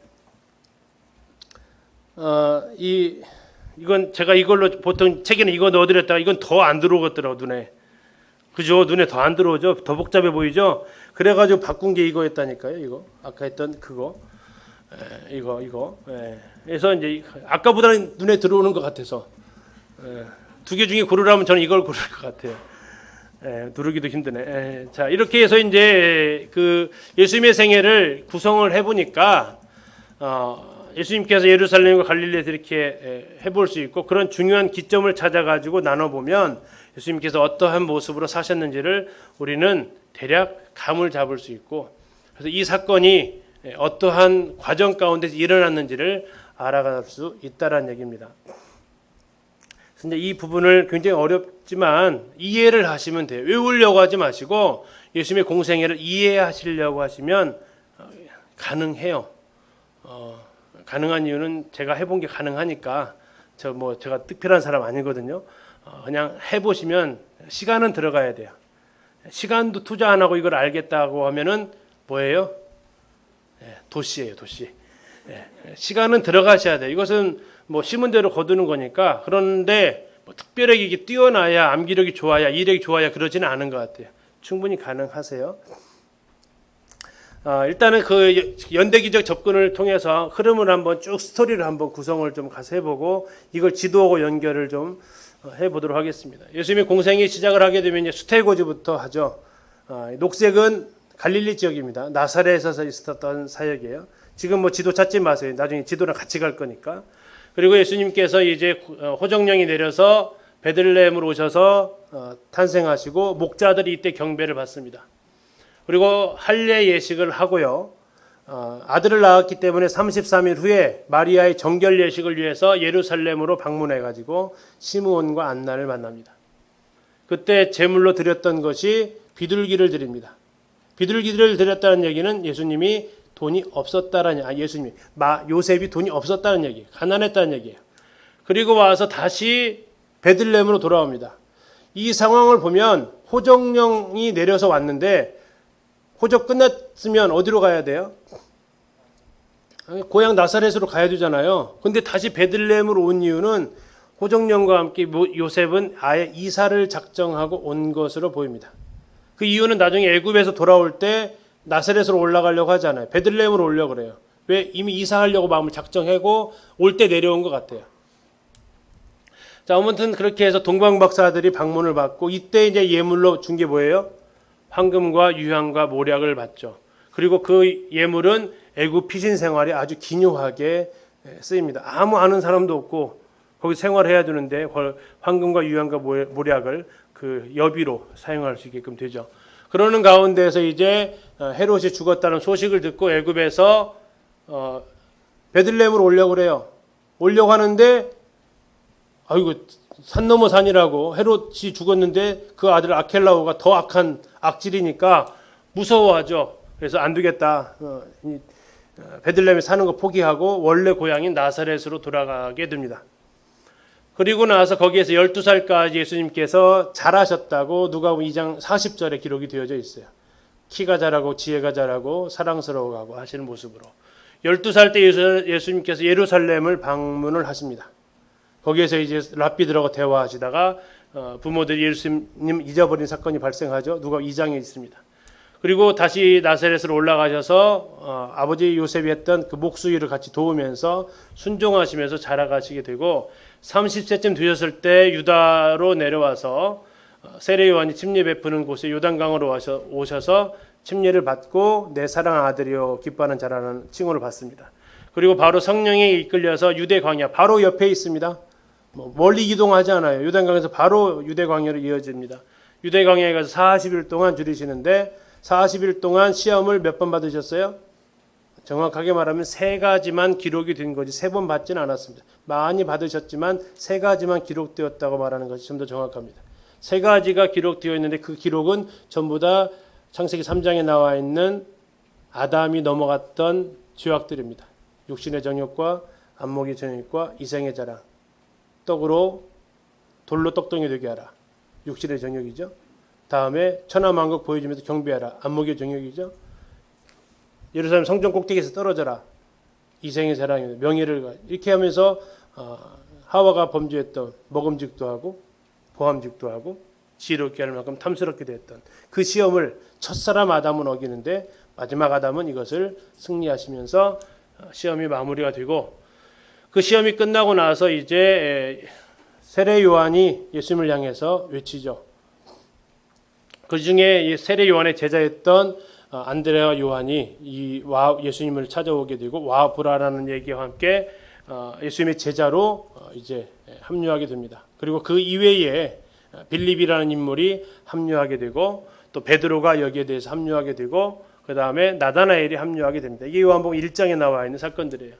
이건 제가 이걸로 보통 책에는 이거 넣어드렸다가 이건 더 안 들어오겠더라고 눈에. 그죠? 눈에 더 안 들어오죠? 더 복잡해 보이죠? 그래가지고 바꾼 게 이거였다니까요. 이거 아까 했던 그거 이거. 그래서 이제 아까보다는 눈에 들어오는 것 같아서 두 개 중에 고르라면 저는 이걸 고를 것 같아요. 누르기도 힘드네. 자, 이렇게 해서 이제 그 예수님의 생애를 구성을 해보니까 예수님께서 예루살렘과 갈릴리에서 이렇게 해볼 수 있고 그런 중요한 기점을 찾아가지고 나눠보면 예수님께서 어떠한 모습으로 사셨는지를 우리는 대략 감을 잡을 수 있고 그래서 이 사건이 어떠한 과정 가운데서 일어났는지를 알아갈 수 있다는 얘기입니다. 근데 이 부분을 굉장히 어렵지만 이해를 하시면 돼요. 외우려고 하지 마시고 예수님의 공생애를 이해하시려고 하시면 가능해요. 가능한 이유는 제가 해본 게 가능하니까 제가 특별한 사람 아니거든요. 그냥 해보시면 시간은 들어가야 돼요. 시간도 투자 안 하고 이걸 알겠다고 하면은 뭐예요? 도시예요, 도시. 시간은 들어가셔야 돼요. 이것은 심은 대로 거두는 거니까. 그런데 특별하게 이게 뛰어나야 암기력이 좋아야 이력이 좋아야 그러지는 않은 것 같아요. 충분히 가능하세요. 일단은 그 연대기적 접근을 통해서 흐름을 한번 쭉 스토리를 한번 구성을 좀 가서 해보고 이걸 지도하고 연결을 좀 해보도록 하겠습니다. 예수님이 공생이 시작을 하게 되면 이제 수태고지부터 하죠. 녹색은 갈릴리 지역입니다. 나사렛에서 있었던 사역이에요. 지금 지도 찾지 마세요. 나중에 지도랑 같이 갈 거니까. 그리고 예수님께서 이제 호정령이 내려서 베들레헴으로 오셔서 탄생하시고 목자들이 이때 경배를 받습니다. 그리고 할례 예식을 하고요. 아들을 낳았기 때문에 33일 후에 마리아의 정결 예식을 위해서 예루살렘으로 방문해 가지고 시므온과 안나를 만납니다. 그때 제물로 드렸던 것이 비둘기를 드립니다. 비둘기를 드렸다는 얘기는 예수님이 돈이 없었다라는 요셉이 돈이 없었다는 얘기예요. 가난했다는 얘기예요. 그리고 와서 다시 베들레헴으로 돌아옵니다. 이 상황을 보면 호정령이 내려서 왔는데 호적 끝났으면 어디로 가야 돼요? 고향 나사렛으로 가야 되잖아요. 근데 다시 베들레헴으로 온 이유는 호정령과 함께 요셉은 아예 이사를 작정하고 온 것으로 보입니다. 그 이유는 나중에 애굽에서 돌아올 때 나사렛으로 올라가려고 하잖아요. 베들레헴으로 오려고 그래요. 왜? 이미 이사하려고 마음을 작정하고 올 때 내려온 것 같아요. 자, 아무튼 그렇게 해서 동방박사들이 방문을 받고 이때 이제 예물로 준 게 뭐예요? 황금과 유향과 모략을 받죠. 그리고 그 예물은 애굽 피신 생활에 아주 기묘하게 쓰입니다. 아무 아는 사람도 없고 거기 생활해야 되는데 황금과 유향과 모략을 그 여비로 사용할 수 있게끔 되죠. 그러는 가운데서 이제 헤롯이 죽었다는 소식을 듣고 애굽에서 베들레헴으로 오려고 그래요. 오려고 하는데 아이고 산 넘어 산이라고 헤롯이 죽었는데 그 아들 아켈라오가 더 악한 악질이니까 무서워하죠. 그래서 안 되겠다. 베들레헴에 사는 거 포기하고 원래 고향인 나사렛으로 돌아가게 됩니다. 그리고 나서 거기에서 12살까지 예수님께서 자라셨다고 누가복음 2장 40절에 기록이 되어져 있어요. 키가 자라고 지혜가 자라고 사랑스러워하고 하시는 모습으로 12살 때 예수님께서 예루살렘을 방문을 하십니다. 거기에서 이제 랍비들하고 대화하시다가 부모들이 예수님 잊어버린 사건이 발생하죠. 누가복음 2장에 있습니다. 그리고 다시 나사렛으로 올라가셔서 아버지 요셉이 했던 그 목수일을 같이 도우면서 순종하시면서 자라가시게 되고 30세쯤 되셨을 때 유다로 내려와서 세례 요한이 침례 베푸는 곳에 요단강으로 오셔서 침례를 받고 내 사랑 아들이여 기뻐하는 자라는 칭호를 받습니다. 그리고 바로 성령에 이끌려서 유대 광야 바로 옆에 있습니다. 멀리 이동하지 않아요. 요단강에서 바로 유대 광야로 이어집니다. 유대 광야에 가서 40일 동안 줄이시는데 40일 동안 시험을 몇 번 받으셨어요? 정확하게 말하면 3가지만 기록이 된 거지 3번 받지는 않았습니다. 많이 받으셨지만 3가지만 기록되었다고 말하는 것이 좀 더 정확합니다. 3가지가 기록되어 있는데 그 기록은 전부 다 창세기 3장에 나와 있는 아담이 넘어갔던 죄악들입니다. 육신의 정욕과 안목의 정욕과 이생의 자랑, 떡으로 돌로 떡덩이 되게 하라. 육신의 정욕이죠. 다음에 천하만국 보여주면서 경배하라. 안목의 정욕이죠. 예루살렘 성전 꼭대기에서 떨어져라. 이생의 자랑입니다. 명예를 이렇게 하면서 하와가 범죄했던 먹음직도 하고 보함직도 하고 지혜롭게 할 만큼 탐스럽게 됐던 그 시험을 첫사람 아담은 어기는데 마지막 아담은 이것을 승리하시면서 시험이 마무리가 되고 그 시험이 끝나고 나서 이제 세례 요한이 예수님을 향해서 외치죠. 그 중에 세례 요한의 제자였던 안드레와 요한이 예수님을 찾아오게 되고 와 보라라는 얘기와 함께 예수님의 제자로 이제 합류하게 됩니다. 그리고 그 이외에 빌립이라는 인물이 합류하게 되고 또 베드로가 여기에 대해서 합류하게 되고 그 다음에 나다나엘이 합류하게 됩니다. 이게 요한복음 1장에 나와 있는 사건들이에요.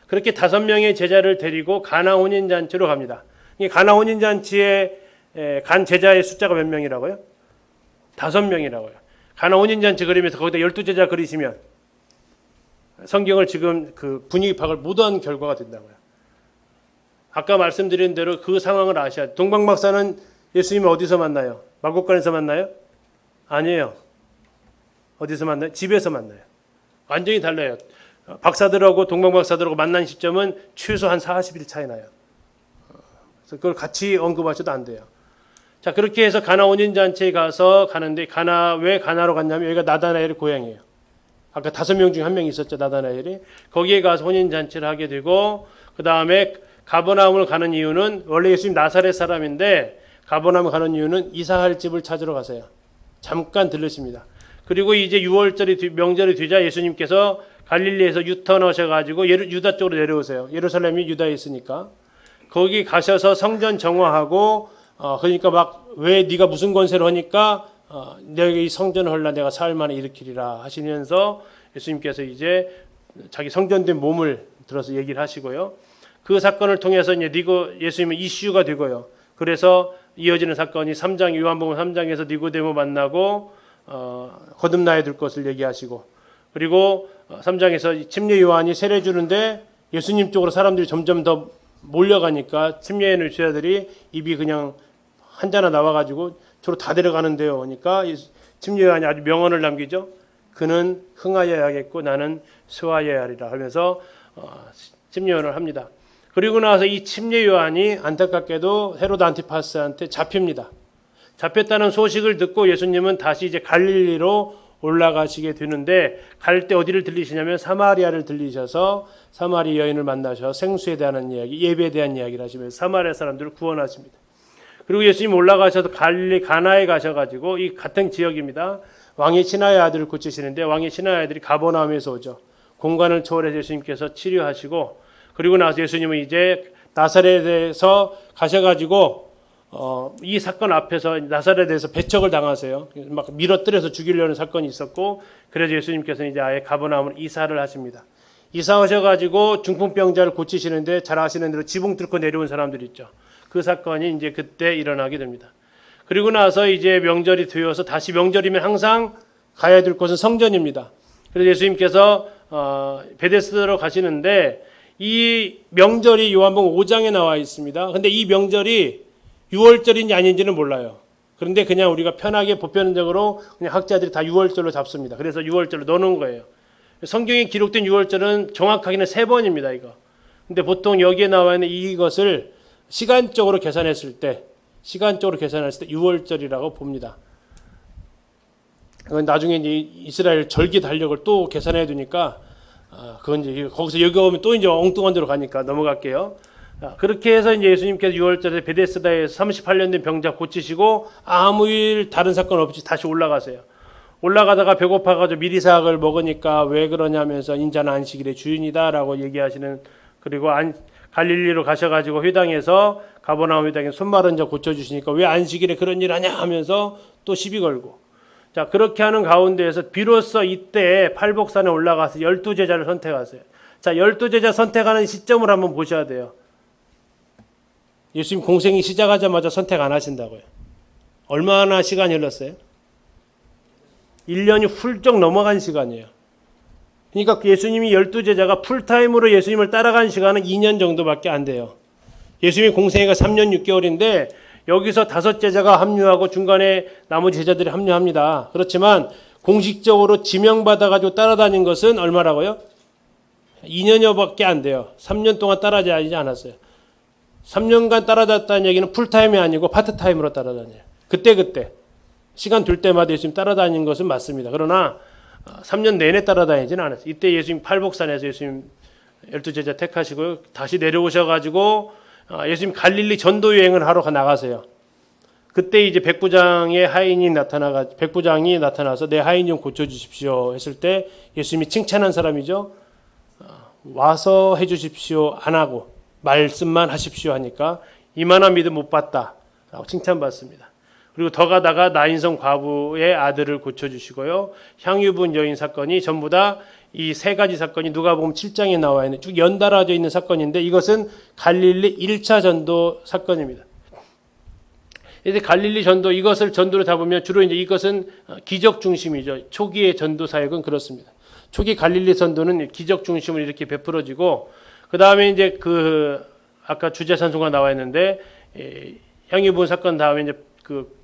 그렇게 5명의 제자를 데리고 가나 혼인잔치로 갑니다. 이 가나 혼인잔치에 간 제자의 숫자가 몇 명이라고요? 5명이라고요. 가나 혼인잔치 그리면서 거기다 12제자 그리시면 성경을 지금 그 분위기 파악을 못한 결과가 된다고요. 아까 말씀드린 대로 그 상황을 아셔야 돼요. 동방박사는 예수님을 어디서 만나요? 마곡간에서 만나요? 아니에요. 어디서 만나요? 집에서 만나요. 완전히 달라요. 박사들하고 동방박사들하고 만난 시점은 최소 한 40일 차이 나요. 그래서 그걸 같이 언급하셔도 안 돼요. 자, 그렇게 해서 가나 혼인잔치에 가서 가는데 왜 가나로 갔냐면 여기가 나다나엘의 고향이에요. 아까 5명 중에 1명 있었죠, 나다나엘이. 거기에 가서 혼인잔치를 하게 되고 그 다음에 가버나움을 가는 이유는 원래 예수님 나사렛 사람인데 가버나움 가는 이유는 이사할 집을 찾으러 가세요. 잠깐 들르십니다. 그리고 이제 6월절이 명절이 되자 예수님께서 갈릴리에서 유턴하셔가지고 유다 쪽으로 내려오세요. 예루살렘이 유다에 있으니까 거기 가셔서 성전 정화하고 그러니까 막 왜 네가 무슨 권세로 하니까 내가 이 성전을 헐라 내가 사흘 만에 일으키리라 하시면서 예수님께서 이제 자기 성전된 몸을 들어서 얘기를 하시고요. 그 사건을 통해서 이제 예수님은 이슈가 되고요. 그래서 이어지는 사건이 3장 요한복음 3장에서 니고데모 만나고 거듭나야 될 것을 얘기하시고 그리고 3장에서 침례 요한이 세례 주는데 예수님 쪽으로 사람들이 점점 더 몰려가니까 침례 제자들이 입이 그냥 한자나 나와가지고 저로 다 데려가는데요. 그러니까 침례 요한이 아주 명언을 남기죠. 그는 흥하여야겠고 나는 쇠하여야 하리라 하면서 침례 요한을 합니다. 그리고 나서 이 침례 요한이 안타깝게도 헤로드 안티파스한테 잡힙니다. 잡혔다는 소식을 듣고 예수님은 다시 이제 갈릴리로 올라가시게 되는데 갈 때 어디를 들리시냐면 사마리아를 들리셔서 사마리 여인을 만나셔 생수에 대한 이야기, 예배에 대한 이야기를 하시면서 사마리아 사람들을 구원하십니다. 그리고 예수님 올라가셔서 갈릴리 가나에 가셔가지고 이 같은 지역입니다. 왕의 신하의 아들을 고치시는데 왕의 신하의 아들이 가버나움에서 오죠. 공간을 초월해서 예수님께서 치료하시고 그리고 나서 예수님은 이제 나사렛에서 가셔가지고 이 사건 앞에서 나사렛에서 배척을 당하세요. 막 밀어뜨려서 죽이려는 사건이 있었고 그래서 예수님께서는 이제 아예 가버나움으로 이사를 하십니다. 이사하셔가지고 중풍병자를 고치시는데 잘 아시는 대로 지붕 뚫고 내려온 사람들 있죠. 그 사건이 이제 그때 일어나게 됩니다. 그리고 나서 이제 명절이 되어서 다시 명절이면 항상 가야 될 곳은 성전입니다. 그래서 예수님께서 베데스다로 가시는데 이 명절이 요한복음 5장에 나와 있습니다. 근데 이 명절이 6월절인지 아닌지는 몰라요. 그런데 그냥 우리가 편하게 보편적으로 그냥 학자들이 다 6월절로 잡습니다. 그래서 6월절로 넣어놓은 거예요. 성경에 기록된 6월절은 정확하게는 3번입니다. 이거. 근데 보통 여기에 나와 있는 이것을 시간적으로 계산했을 때 6월절이라고 봅니다. 그건 나중에 이제 이스라엘 절기 달력을 또 계산해 두니까 그건 이제 거기서 여기 오면 또 이제 엉뚱한 데로 가니까 넘어갈게요. 그렇게 해서 이제 예수님께서 6월절에 베데스다에서 38년 된 병자 고치시고 아무 일 다른 사건 없이 다시 올라가세요. 올라가다가 배고파가지고 미리사학을 먹으니까 왜 그러냐면서 인자는 안식일의 주인이다라고 얘기하시는 그리고 갈릴리로 가셔가지고 회당에서 가버나움 회당에 손 마른 자 고쳐주시니까 왜 안식일에 그런 일 하냐 하면서 또 시비 걸고 자 그렇게 하는 가운데에서 비로소 이때 팔복산에 올라가서 12제자를 선택하세요. 자 12제자 선택하는 시점을 한번 보셔야 돼요. 예수님 공생이 시작하자마자 선택 안 하신다고요. 얼마나 시간이 흘렀어요? 1년이 훌쩍 넘어간 시간이에요. 그러니까 예수님이 12제자가 풀타임으로 예수님을 따라간 시간은 2년 정도밖에 안 돼요. 예수님의 공생애가 3년 6개월인데 여기서 5제자가 합류하고 중간에 나머지 제자들이 합류합니다. 그렇지만 공식적으로 지명받아가지고 따라다닌 것은 얼마라고요? 2년여밖에 안 돼요. 3년 동안 따라다니지 않았어요. 3년간 따라다녔다는 얘기는 풀타임이 아니고 파트타임으로 따라다녀요. 그때 시간 될 때마다 예수님 따라다니는 것은 맞습니다. 그러나 3년 내내 따라다니지는 않았어요. 이때 예수님 팔복산에서 예수님 12제자 택하시고 다시 내려오셔가지고 예수님 갈릴리 전도 여행을 하러 나가세요. 그때 이제 백부장이 나타나서 내 하인 좀 고쳐주십시오 했을 때 예수님이 칭찬한 사람이죠. 와서 해주십시오 안 하고 말씀만 하십시오 하니까 이만한 믿음 못 봤다라고 칭찬받습니다. 그리고 더 가다가 나인성 과부의 아들을 고쳐주시고요. 향유분 여인 사건이 전부 다 이 세 가지 사건이 누가복음 7장에 나와 있는 쭉 연달아져 있는 사건인데 이것은 갈릴리 1차 전도 사건입니다. 이제 갈릴리 전도 이것을 전도로 잡으면 주로 이제 이것은 기적 중심이죠. 초기의 전도 사역은 그렇습니다. 초기 갈릴리 전도는 기적 중심으로 이렇게 베풀어지고 그 다음에 이제 그 아까 주제 찬송가 나와 있는데 향유분 사건 다음에 이제 그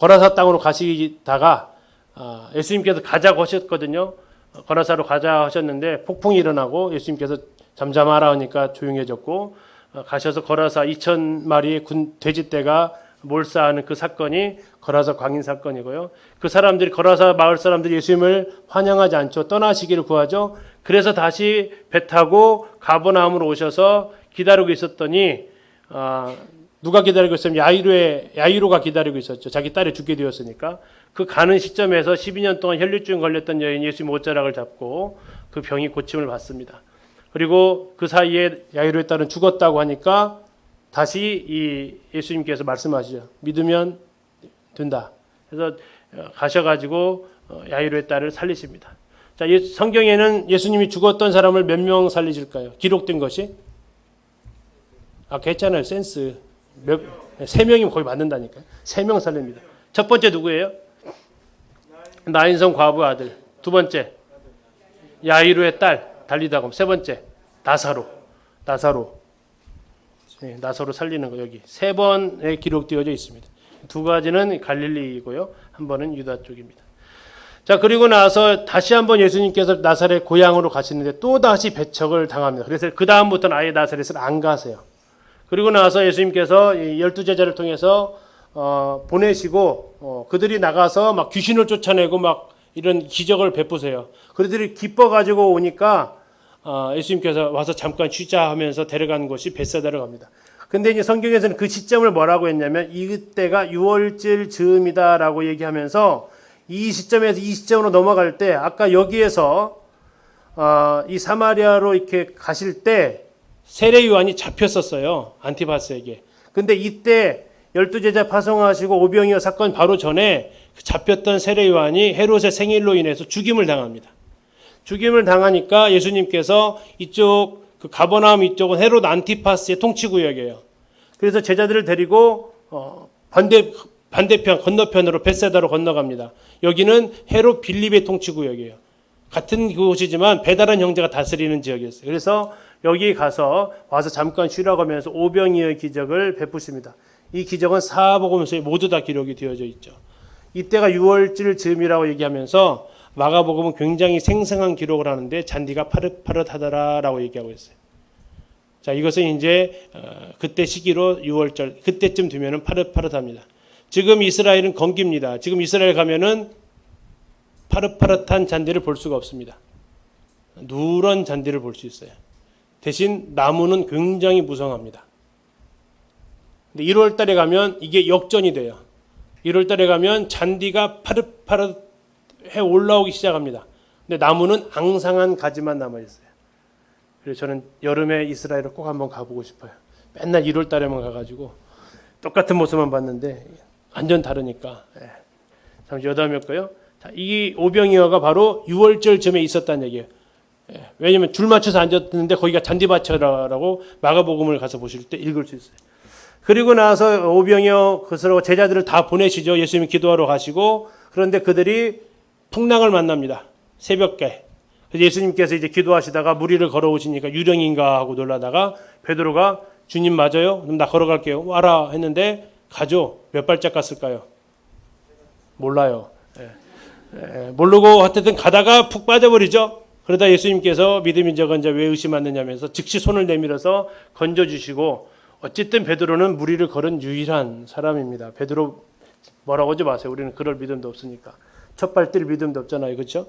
거라사 땅으로 가시다가 예수님께서 가자고 하셨거든요. 거라사로 가자 하셨는데 폭풍이 일어나고 예수님께서 잠잠하라 하니까 조용해졌고 가셔서 거라사 2,000마리의 돼지떼가 몰사하는 그 사건이 거라사 광인 사건이고요. 그 사람들이 거라사 마을 사람들이 예수님을 환영하지 않죠. 떠나시기를 구하죠. 그래서 다시 배 타고 가버나움으로 오셔서 기다리고 있었더니 누가 기다리고 있었냐면 야이로가 기다리고 있었죠. 자기 딸이 죽게 되었으니까. 그 가는 시점에서 12년 동안 혈류증 걸렸던 여인이 예수님 옷자락을 잡고 그 병이 고침을 받습니다. 그리고 그 사이에 야이로의 딸은 죽었다고 하니까 다시 이 예수님께서 말씀하시죠. 믿으면 된다. 그래서 가셔가지고 야이로의 딸을 살리십니다. 자, 성경에는 예수님이 죽었던 사람을 몇 명 살리실까요? 기록된 것이? 아까 했잖아요. 센스. 3명이면 거의 맞는다니까요. 3명 살립니다. 첫 번째 누구예요? 나인성 과부 아들. 두 번째 야이로의 딸 달리다곰. 세 번째 나사로. 네, 나사로 살리는 거 여기 3번에 기록되어져 있습니다. 2가지는 갈릴리이고요. 한 번은 유다 쪽입니다. 자, 그리고 나서 다시 한번 예수님께서 나사렛 고향으로 가시는데 또 다시 배척을 당합니다. 그래서 그 다음부터는 아예 나사렛을 안 가세요. 그리고 나서 예수님께서 12제자를 통해서 보내시고 그들이 나가서 막 귀신을 쫓아내고 막 이런 기적을 베푸세요. 그들이 기뻐가지고 오니까 예수님께서 와서 잠깐 쉬자 하면서 데려간 곳이 벳사다로 갑니다. 근데 이제 성경에서는 그 시점을 뭐라고 했냐면 이때가 6월절 즈음이다라고 얘기하면서 이 시점에서 이 시점으로 넘어갈 때 아까 여기에서 이 사마리아로 이렇게 가실 때 세례 요한이 잡혔었어요. 안티바스에게. 근데 이때 12제자 파송하시고 오병이어 사건 바로 전에 잡혔던 세례 요한이 헤롯의 생일로 인해서 죽임을 당합니다. 죽임을 당하니까 예수님께서 이쪽 그 가버나움 이쪽은 헤롯 안티파스의 통치구역이에요. 그래서 제자들을 데리고 반대편 건너편으로 벳세다로 건너갑니다. 여기는 헤롯 빌립의 통치구역이에요. 같은 곳이지만 배다른 형제가 다스리는 지역이었어요. 그래서 여기 가서 와서 잠깐 쉬라고 하면서 오병이어의 기적을 베푸십니다. 이 기적은 사복음서에 모두 다 기록이 되어져 있죠. 이때가 6월절 즈음이라고 얘기하면서 마가복음은 굉장히 생생한 기록을 하는데 잔디가 파릇파릇하더라라고 얘기하고 있어요. 자, 이것은 이제 그때 시기로 6월절 그때쯤 되면은 파릇파릇합니다. 지금 이스라엘은 건기입니다. 지금 이스라엘 가면은 파릇파릇한 잔디를 볼 수가 없습니다. 누런 잔디를 볼 수 있어요. 대신 나무는 굉장히 무성합니다. 근데 1월 달에 가면 이게 역전이 돼요. 1월 달에 가면 잔디가 파릇파릇해 올라오기 시작합니다. 근데 나무는 앙상한 가지만 남아있어요. 그래서 저는 여름에 이스라엘을 꼭 한번 가보고 싶어요. 맨날 1월 달에만 가가지고 똑같은 모습만 봤는데 완전 다르니까. 잠시 여담이었고요. 자, 이 오병이어가 바로 6월절 즈음에 있었다는 얘기예요. 왜냐하면 줄 맞춰서 앉았는데 거기가 잔디밭이라고 마가복음을 가서 보실 때 읽을 수 있어요. 그리고 나서 오병이어 그스로 제자들을 다 보내시죠. 예수님이 기도하러 가시고 그런데 그들이 풍랑을 만납니다. 새벽에. 그래서 예수님께서 이제 기도하시다가 무리를 걸어오시니까 유령인가 하고 놀라다가 베드로가 주님 맞아요? 그럼 나 걸어갈게요. 와라 했는데 가죠. 몇 발짝 갔을까요? 몰라요. 모르고 어쨌든 가다가 푹 빠져버리죠. 그러다 예수님께서 믿음인 자가 이제 왜 의심하느냐면서 즉시 손을 내밀어서 건져주시고 어쨌든 베드로는 무리를 걸은 유일한 사람입니다. 베드로 뭐라고 하지 마세요. 우리는 그럴 믿음도 없으니까. 첫발 뛸 믿음도 없잖아요. 그렇죠?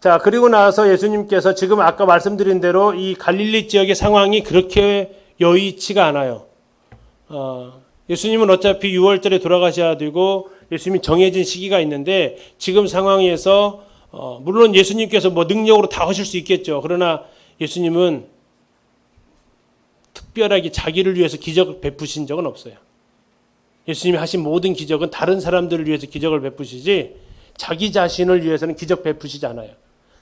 자, 그리고 나서 예수님께서 지금 아까 말씀드린 대로 이 갈릴리 지역의 상황이 그렇게 여의치가 않아요. 예수님은 어차피 6월절에 돌아가셔야 되고 예수님이 정해진 시기가 있는데 지금 상황에서 물론 예수님께서 뭐 능력으로 다 하실 수 있겠죠. 그러나 예수님은 특별하게 자기를 위해서 기적을 베푸신 적은 없어요. 예수님이 하신 모든 기적은 다른 사람들을 위해서 기적을 베푸시지 자기 자신을 위해서는 기적 베푸시지 않아요.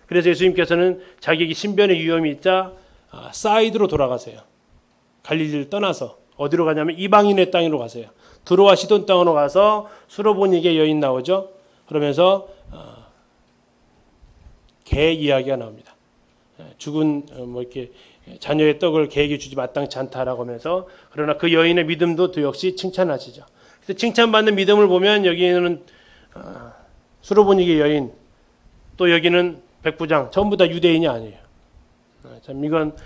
그래서 예수님께서는 자기에게 신변의 위험이 있자 사이드로 돌아가세요. 갈릴리를 떠나서 어디로 가냐면 이방인의 땅으로 가세요. 두로와 시돈 땅으로 가서 수로보니게 여인 나오죠. 그러면서 개 이야기가 나옵니다. 죽은 뭐 이렇게 자녀의 떡을 개에게 주지 마땅치 않다라고 하면서 그러나 그 여인의 믿음도 또 역시 칭찬하시죠. 그래서 칭찬받는 믿음을 보면 여기는 수로보니게 여인 또 여기는 백부장 전부 다 유대인이 아니에요. 참 이건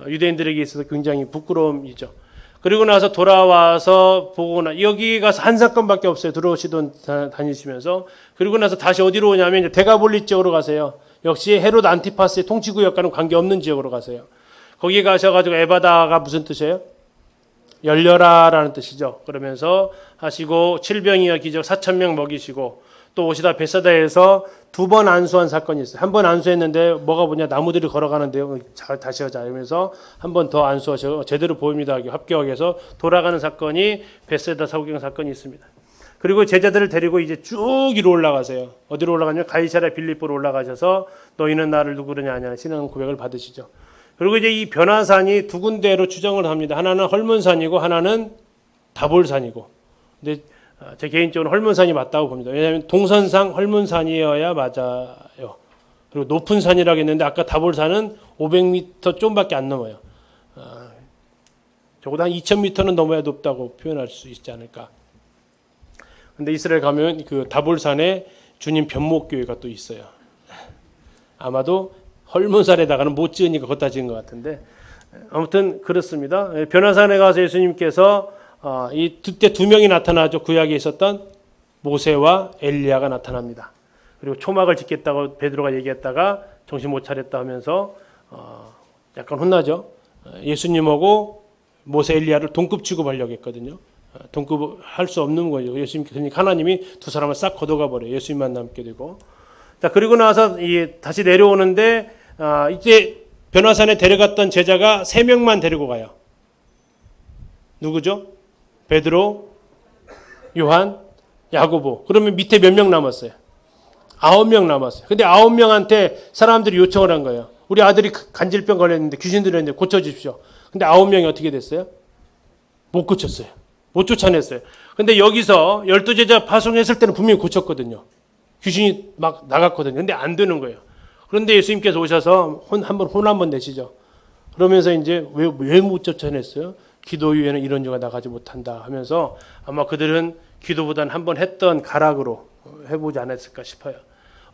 유대인들에게 있어서 굉장히 부끄러움이죠. 그리고 나서 돌아와서 보거나 여기 가서 한 사건밖에 없어요. 들어오시던 다니시면서 그리고 나서 다시 어디로 오냐면 이제 데가볼리 지역으로 가세요. 역시 헤롯 안티파스의 통치구역과는 관계없는 지역으로 가세요. 거기 가셔가지고 에바다가 무슨 뜻이에요? 열려라라는 뜻이죠. 그러면서 하시고 7병이어 기적 4,000명 먹이시고 또 오시다 베사다에서 2번 안수한 사건이 있어요. 한 번 안수했는데 뭐가 뭐냐 나무들이 걸어가는데요. 다시 하자 이러면서 한 번 더 안수하셔 제대로 보입니다. 합격하게 해서 돌아가는 사건이 베사다 사후경 사건이 있습니다. 그리고 제자들을 데리고 이제 쭉 위로 올라가세요. 어디로 올라가냐면 가이사랴 빌립보로 올라가셔서 너희는 나를 누구느냐 하냐 신앙 고백을 받으시죠. 그리고 이제 이 변화산이 두 군데로 추정을 합니다. 하나는 헐몬산이고 하나는 다볼산이고. 근데 제 개인적으로 헐몬산이 맞다고 봅니다. 왜냐하면 동선상 헐몬산이어야 맞아요. 그리고 높은 산이라고 했는데 아까 다볼산은 500m 좀밖에 안 넘어요. 적어도 한 2000m는 넘어야 높다고 표현할 수 있지 않을까. 근데 이스라엘 가면 그 다볼산에 주님 변목교회가 또 있어요. 아마도 헐몬산에다가는 못 지으니까 걷다 지은 것 같은데 아무튼 그렇습니다. 변화산에 가서 예수님께서 이때 두 명이 나타나죠. 구약에 있었던 모세와 엘리야가 나타납니다. 그리고 초막을 짓겠다고 베드로가 얘기했다가 정신 못 차렸다 하면서 약간 혼나죠. 예수님하고 모세 엘리야를 동급 취급하려고 했거든요. 동급할 수 없는 거죠. 예수님 하나님이 두 사람을 싹 걷어가 버려요. 예수님만 남게 되고. 자 그리고 나서 다시 내려오는데 이제 변화산에 데려갔던 제자가 3명만 데리고 가요. 누구죠? 베드로, 요한, 야고보. 그러면 밑에 몇 명 남았어요? 9명 남았어요. 근데 9명한테 사람들이 요청을 한 거예요. 우리 아들이 간질병 걸렸는데 귀신 들렸는데 고쳐주십시오. 근데 9명이 어떻게 됐어요? 못 고쳤어요. 못 쫓아냈어요. 근데 여기서 12제자 파송했을 때는 분명히 고쳤거든요. 귀신이 막 나갔거든요. 근데 안 되는 거예요. 그런데 예수님께서 오셔서 혼 한번 내시죠. 그러면서 이제 왜 못 쫓아냈어요? 기도 위에는 이런 죄가 나가지 못한다 하면서 아마 그들은 기도보다는 한번 했던 가락으로 해보지 않았을까 싶어요.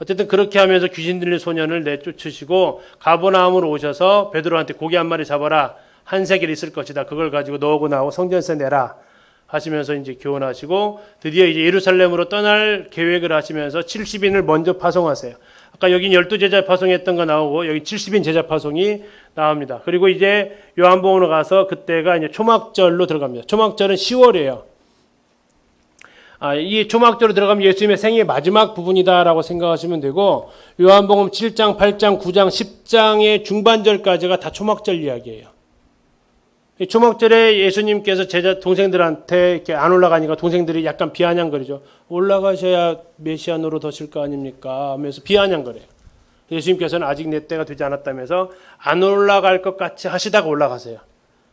어쨌든 그렇게 하면서 귀신 들린 소년을 내쫓으시고 가버나움으로 오셔서 베드로한테 고기 한 마리 잡아라. 한 세겔 있을 것이다. 그걸 가지고 너하고 나하고 성전에서 내라. 하시면서 이제 교훈하시고 드디어 이제 예루살렘으로 떠날 계획을 하시면서 70인을 먼저 파송하세요. 아까 여기 12제자 파송했던 거 나오고 여기 70인 제자 파송이 나옵니다. 그리고 이제 요한복음으로 가서 그때가 이제 초막절로 들어갑니다. 초막절은 10월이에요. 이 초막절로 들어가면 예수님의 생애 마지막 부분이다라고 생각하시면 되고 요한복음 7장, 8장, 9장, 10장의 중반절까지가 다 초막절 이야기예요. 초막절에 예수님께서 제자 동생들한테 이렇게 안 올라가니까 동생들이 약간 비아냥거리죠. 올라가셔야 메시아 노릇 하실 거 아닙니까? 하면서 비아냥거려요. 예수님께서는 아직 내 때가 되지 않았다면서 안 올라갈 것 같이 하시다가 올라가세요.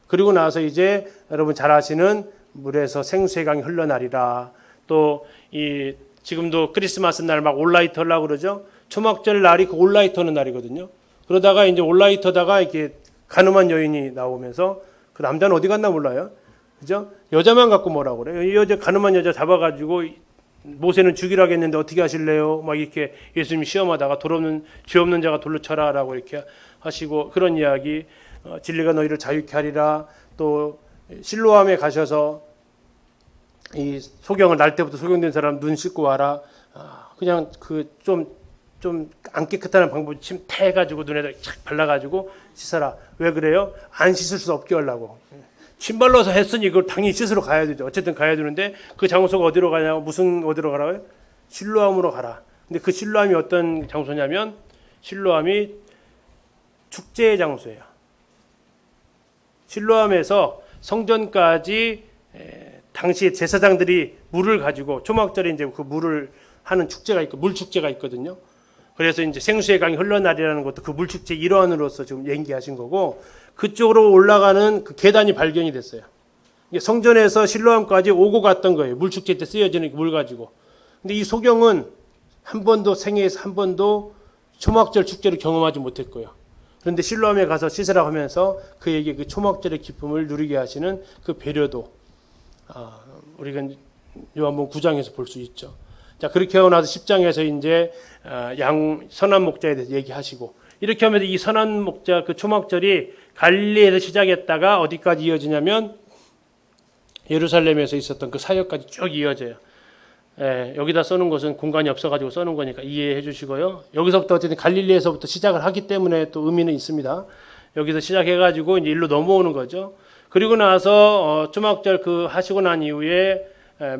그리고 나서 이제 여러분 잘 아시는 물에서 생수의 강이 흘러나리라. 또 지금도 크리스마스 날 막 올라이트 하려고 그러죠. 초막절 날이 그 올라이트 하는 날이거든요. 그러다가 이제 올라이트 하다가 이렇게 가늠한 여인이 나오면서 그 남자는 어디 갔나 몰라요. 그죠? 여자만 갖고 뭐라고 그래요. 이 여자, 가늠한 여자 잡아가지고 모세는 죽이라고 했는데 어떻게 하실래요? 막 이렇게 예수님이 시험하다가 죄 없는 자가 돌로 쳐라 라고 이렇게 하시고 그런 이야기, 진리가 너희를 자유케 하리라. 또 실로암에 가셔서 이 소경을 날 때부터 소경된 사람 눈 씻고 와라. 그냥 좀 안 깨끗한 방법 침 태가지고 눈에다 착 발라가지고 씻어라. 왜 그래요? 안 씻을 수 없게 하려고. 신발로서 했으니 그걸 당연히 씻으러 가야 되죠. 어쨌든 가야 되는데 그 장소가 어디로 가냐고 무슨 어디로 가라고요? 실로암으로 가라. 근데 그 실로암이 어떤 장소냐면 실로암이 축제의 장소예요. 실로암에서 성전까지 당시 제사장들이 물을 가지고 초막절에 이제 그 물을 하는 축제가 있고 물 축제가 있거든요. 그래서 이제 생수의 강이 흘러나리라는 것도 그 물 축제 일환으로서 지금 얘기하신 거고 그쪽으로 올라가는 그 계단이 발견이 됐어요. 이게 성전에서 실로암까지 오고 갔던 거예요. 물 축제 때 쓰여지는 물 가지고. 근데 이 소경은 한 번도 생애에서 한 번도 초막절 축제를 경험하지 못했고요. 그런데 실로암에 가서 씻으라고 하면서 그에게 그 초막절의 기쁨을 누리게 하시는 그 배려도 우리가 요한복음 9장에서 볼 수 있죠. 자, 그렇게 하고 나서 10장에서 이제 선한 목자에 대해서 얘기하시고 이렇게 하면서 이 선한 목자 그 초막절이 갈릴리에서 시작했다가 어디까지 이어지냐면 예루살렘에서 있었던 그 사역까지 쭉 이어져요. 여기다 써놓은 것은 공간이 없어가지고 써놓은 거니까 이해해 주시고요. 여기서부터 어쨌든 갈릴리에서부터 시작을 하기 때문에 또 의미는 있습니다. 여기서 시작해가지고 이제 일로 넘어오는 거죠. 그리고 나서 초막절 그 하시고 난 이후에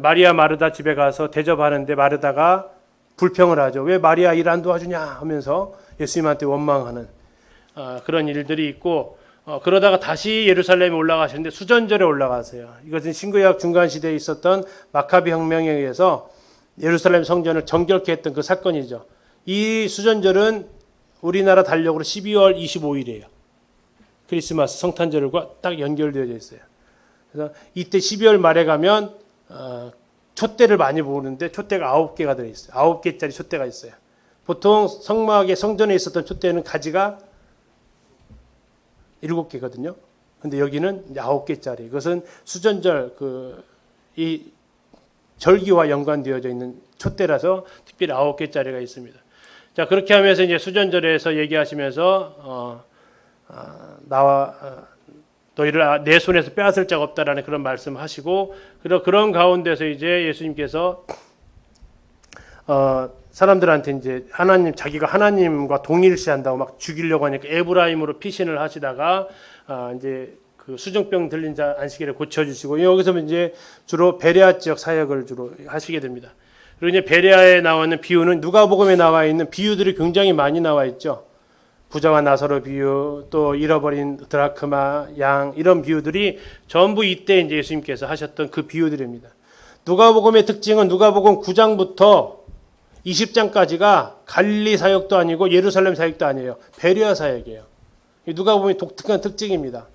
마리아 마르다 집에 가서 대접하는데 마르다가 불평을 하죠. 왜 마리아 일 안 도와주냐 하면서 예수님한테 원망하는 그런 일들이 있고 그러다가 다시 예루살렘에 올라가시는데 수전절에 올라가세요. 이것은 신구약 중간 시대에 있었던 마카비 혁명에 의해서 예루살렘 성전을 정결케 했던 그 사건이죠. 이 수전절은 우리나라 달력으로 12월 25일이에요. 크리스마스 성탄절과 딱 연결되어져 있어요. 그래서 이때 12월 말에 가면 촛대를 많이 보는데 촛대가 9개가 들어있어요. 9개짜리 촛대가 있어요. 보통 성막의 성전에 있었던 촛대는 가지가 7개거든요. 근데 여기는 9개짜리. 이것은 수전절 이 절기와 연관되어져 있는 촛대라서 특별히 9개짜리가 있습니다. 자, 그렇게 하면서 이제 수전절에서 얘기하시면서 너희를 내 손에서 빼앗을 자가 없다라는 그런 말씀하시고 그런 가운데서 이제 예수님께서 사람들한테 이제 자기가 하나님과 동일시한다고 막 죽이려고 하니까 에브라임으로 피신을 하시다가 이제 그 수정병 들린 자 안식일에 고쳐주시고 여기서 이제 주로 베레아 지역 사역을 주로 하시게 됩니다. 그리고 이제 베레아에 나와 있는 비유는 누가복음에 나와 있는 비유들이 굉장히 많이 나와 있죠. 부자와 나사로 비유, 또 잃어버린 드라크마, 양 이런 비유들이 전부 이때 이제 예수님께서 하셨던 그 비유들입니다. 누가복음의 특징은 누가복음 9장부터 20장까지가 갈릴리 사역도 아니고 예루살렘 사역도 아니에요. 베레아 사역이에요. 누가복음의 독특한 특징입니다.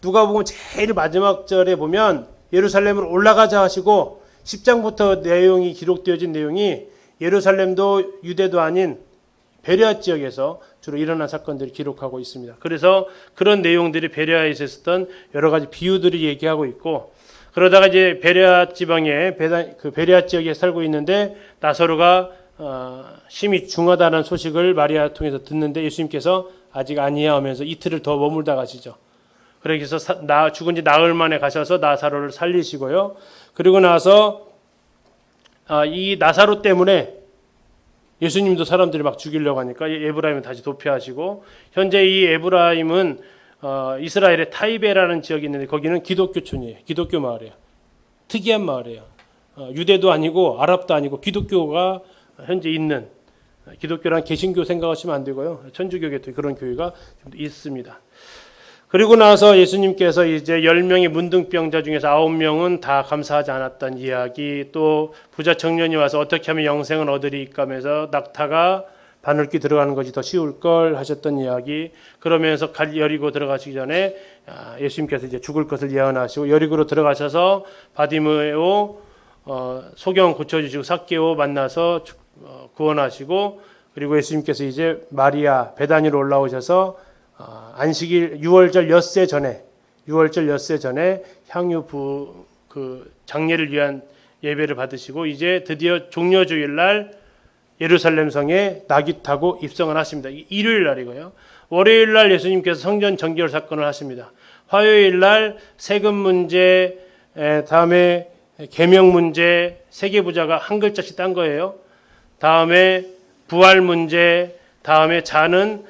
누가복음 제일 마지막 절에 보면 예루살렘으로 올라가자 하시고 10장부터 내용이 기록되어진 내용이 예루살렘도 유대도 아닌 베레아 지역에서 주로 일어난 사건들을 기록하고 있습니다. 그래서 그런 내용들이 베레아에 있었던 여러 가지 비유들을 얘기하고 있고 그러다가 이제 베레아 지방에 그 베레아 지역에 살고 있는데 나사로가 심히 중하다는 소식을 마리아 통해서 듣는데 예수님께서 아직 아니야 하면서 이틀을 더 머물다 가시죠. 그래서 죽은 지 나흘 만에 가셔서 나사로를 살리시고요. 그리고 나서 이 나사로 때문에 예수님도 사람들이 막 죽이려고 하니까 에브라임은 다시 도피하시고 현재 이 에브라임은 이스라엘의 타이베라는 지역이 있는데 거기는 기독교촌이에요. 기독교 마을이에요. 특이한 마을이에요. 유대도 아니고 아랍도 아니고 기독교가 현재 있는 기독교란 개신교 생각하시면 안 되고요. 천주교계도 그런 교회가 있습니다. 그리고 나서 예수님께서 이제 10명의 문둥병자 중에서 9명은 다 감사하지 않았던 이야기, 또 부자 청년이 와서 어떻게 하면 영생을 얻으리까 하면서 낙타가 바늘귀 들어가는 것이 더 쉬울 걸 하셨던 이야기, 그러면서 여리고 들어가시기 전에 예수님께서 이제 죽을 것을 예언하시고 여리고로 들어가셔서 바디메오 소경 고쳐주시고 삭개오 만나서 구원하시고 그리고 예수님께서 이제 마리아 베다니로 올라오셔서 안식일 6월절 엿새 전에 향유 그 장례를 위한 예배를 받으시고 이제 드디어 종려주일 날 예루살렘 성에 낙이 타고 입성을 하십니다. 일요일 날이고요. 월요일 날 예수님께서 성전 정결 사건을 하십니다. 화요일 날 세금 문제, 다음에 계명 문제, 세계 부자가 한 글자씩 딴 거예요. 다음에 부활 문제, 다음에 자는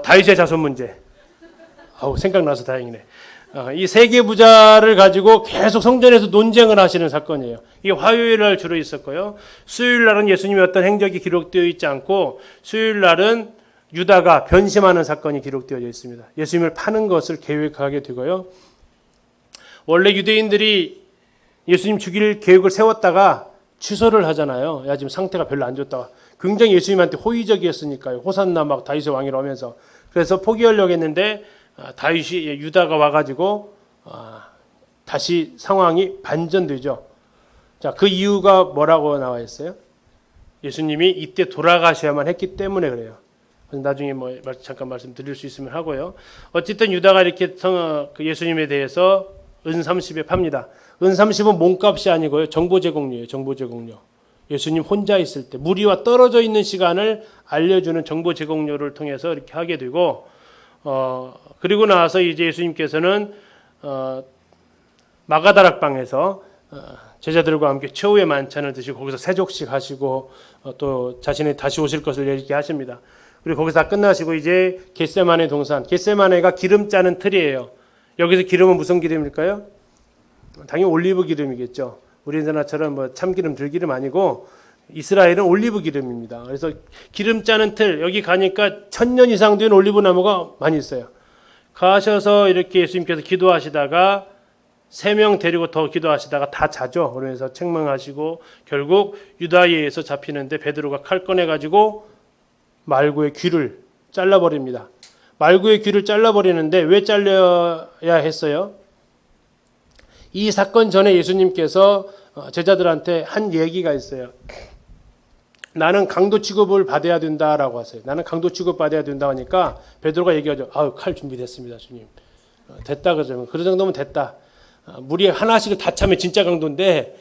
다윗의 자손 문제. 생각나서 다행이네. 이 세계 부자를 가지고 계속 성전에서 논쟁을 하시는 사건이에요. 이게 화요일 날 주로 있었고요. 수요일 날은 예수님의 어떤 행적이 기록되어 있지 않고 수요일 날은 유다가 변심하는 사건이 기록되어 있습니다. 예수님을 파는 것을 계획하게 되고요. 원래 유대인들이 예수님 죽일 계획을 세웠다가 취소를 하잖아요. 야, 지금 상태가 별로 안 좋다. 굉장히 예수님한테 호의적이었으니까요. 호산나 막 다윗의 왕이라고 하면서. 그래서 포기하려고 했는데 다윗이 유다가 와가지고 다시 상황이 반전되죠. 자, 그 이유가 뭐라고 나와 있어요? 예수님이 이때 돌아가셔야만 했기 때문에 그래요. 나중에 잠깐 말씀드릴 수 있으면 하고요. 어쨌든 유다가 이렇게 예수님에 대해서 은 30에 팝니다. 은 30은 몸값이 아니고요. 정보 제공료예요. 정보 제공료. 예수님 혼자 있을 때 무리와 떨어져 있는 시간을 알려주는 정보 제공료를 통해서 이렇게 하게 되고 그리고 나서 이제 예수님께서는 마가다락방에서 제자들과 함께 최후의 만찬을 드시고 거기서 세족식 하시고 또 자신이 다시 오실 것을 얘기하십니다. 그리고 거기서 다 끝나시고 이제 겟세마네 동산, 겟세마네가 기름 짜는 틀이에요. 여기서 기름은 무슨 기름일까요? 당연히 올리브 기름이겠죠. 우리나라처럼 참기름, 들기름 아니고 이스라엘은 올리브 기름입니다. 그래서 기름 짜는 틀, 여기 가니까 1000년 이상 된 올리브 나무가 많이 있어요. 가셔서 이렇게 예수님께서 기도하시다가 3명 데리고 더 기도하시다가 다 자죠. 그러면서 책망하시고 결국 유다에 의해서 잡히는데 베드로가 칼 꺼내가지고 말구의 귀를 잘라버립니다. 말구의 귀를 잘라버리는데 왜 잘려야 했어요? 이 사건 전에 예수님께서 제자들한테 한 얘기가 있어요. 나는 강도 취급을 받아야 된다라고 하세요. 나는 강도 취급 받아야 된다 하니까 베드로가 얘기하죠. 칼 준비됐습니다, 주님. 됐다 그러죠. 그 정도면 됐다. 무리 하나씩을 다 차면 진짜 강도인데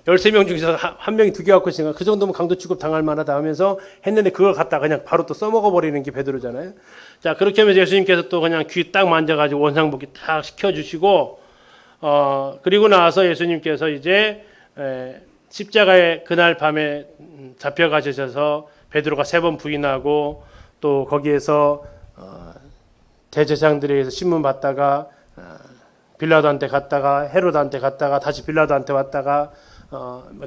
13명 중에서 한 명이 2개 갖고 있으니까 그 정도면 강도 취급 당할 만하다 하면서 했는데 그걸 갖다 그냥 바로 또 써먹어 버리는 게 베드로잖아요. 자, 그렇게 하면서 예수님께서 또 그냥 귀 딱 만져가지고 원상복귀 딱 시켜주시고 그리고 나서 예수님께서 이제 십자가에 그날 밤에 잡혀가셔서 베드로가 3번 부인하고 또 거기에서 대제사장들에 의해서 신문 받다가 빌라도한테 갔다가 헤롯한테 갔다가 다시 빌라도한테 왔다가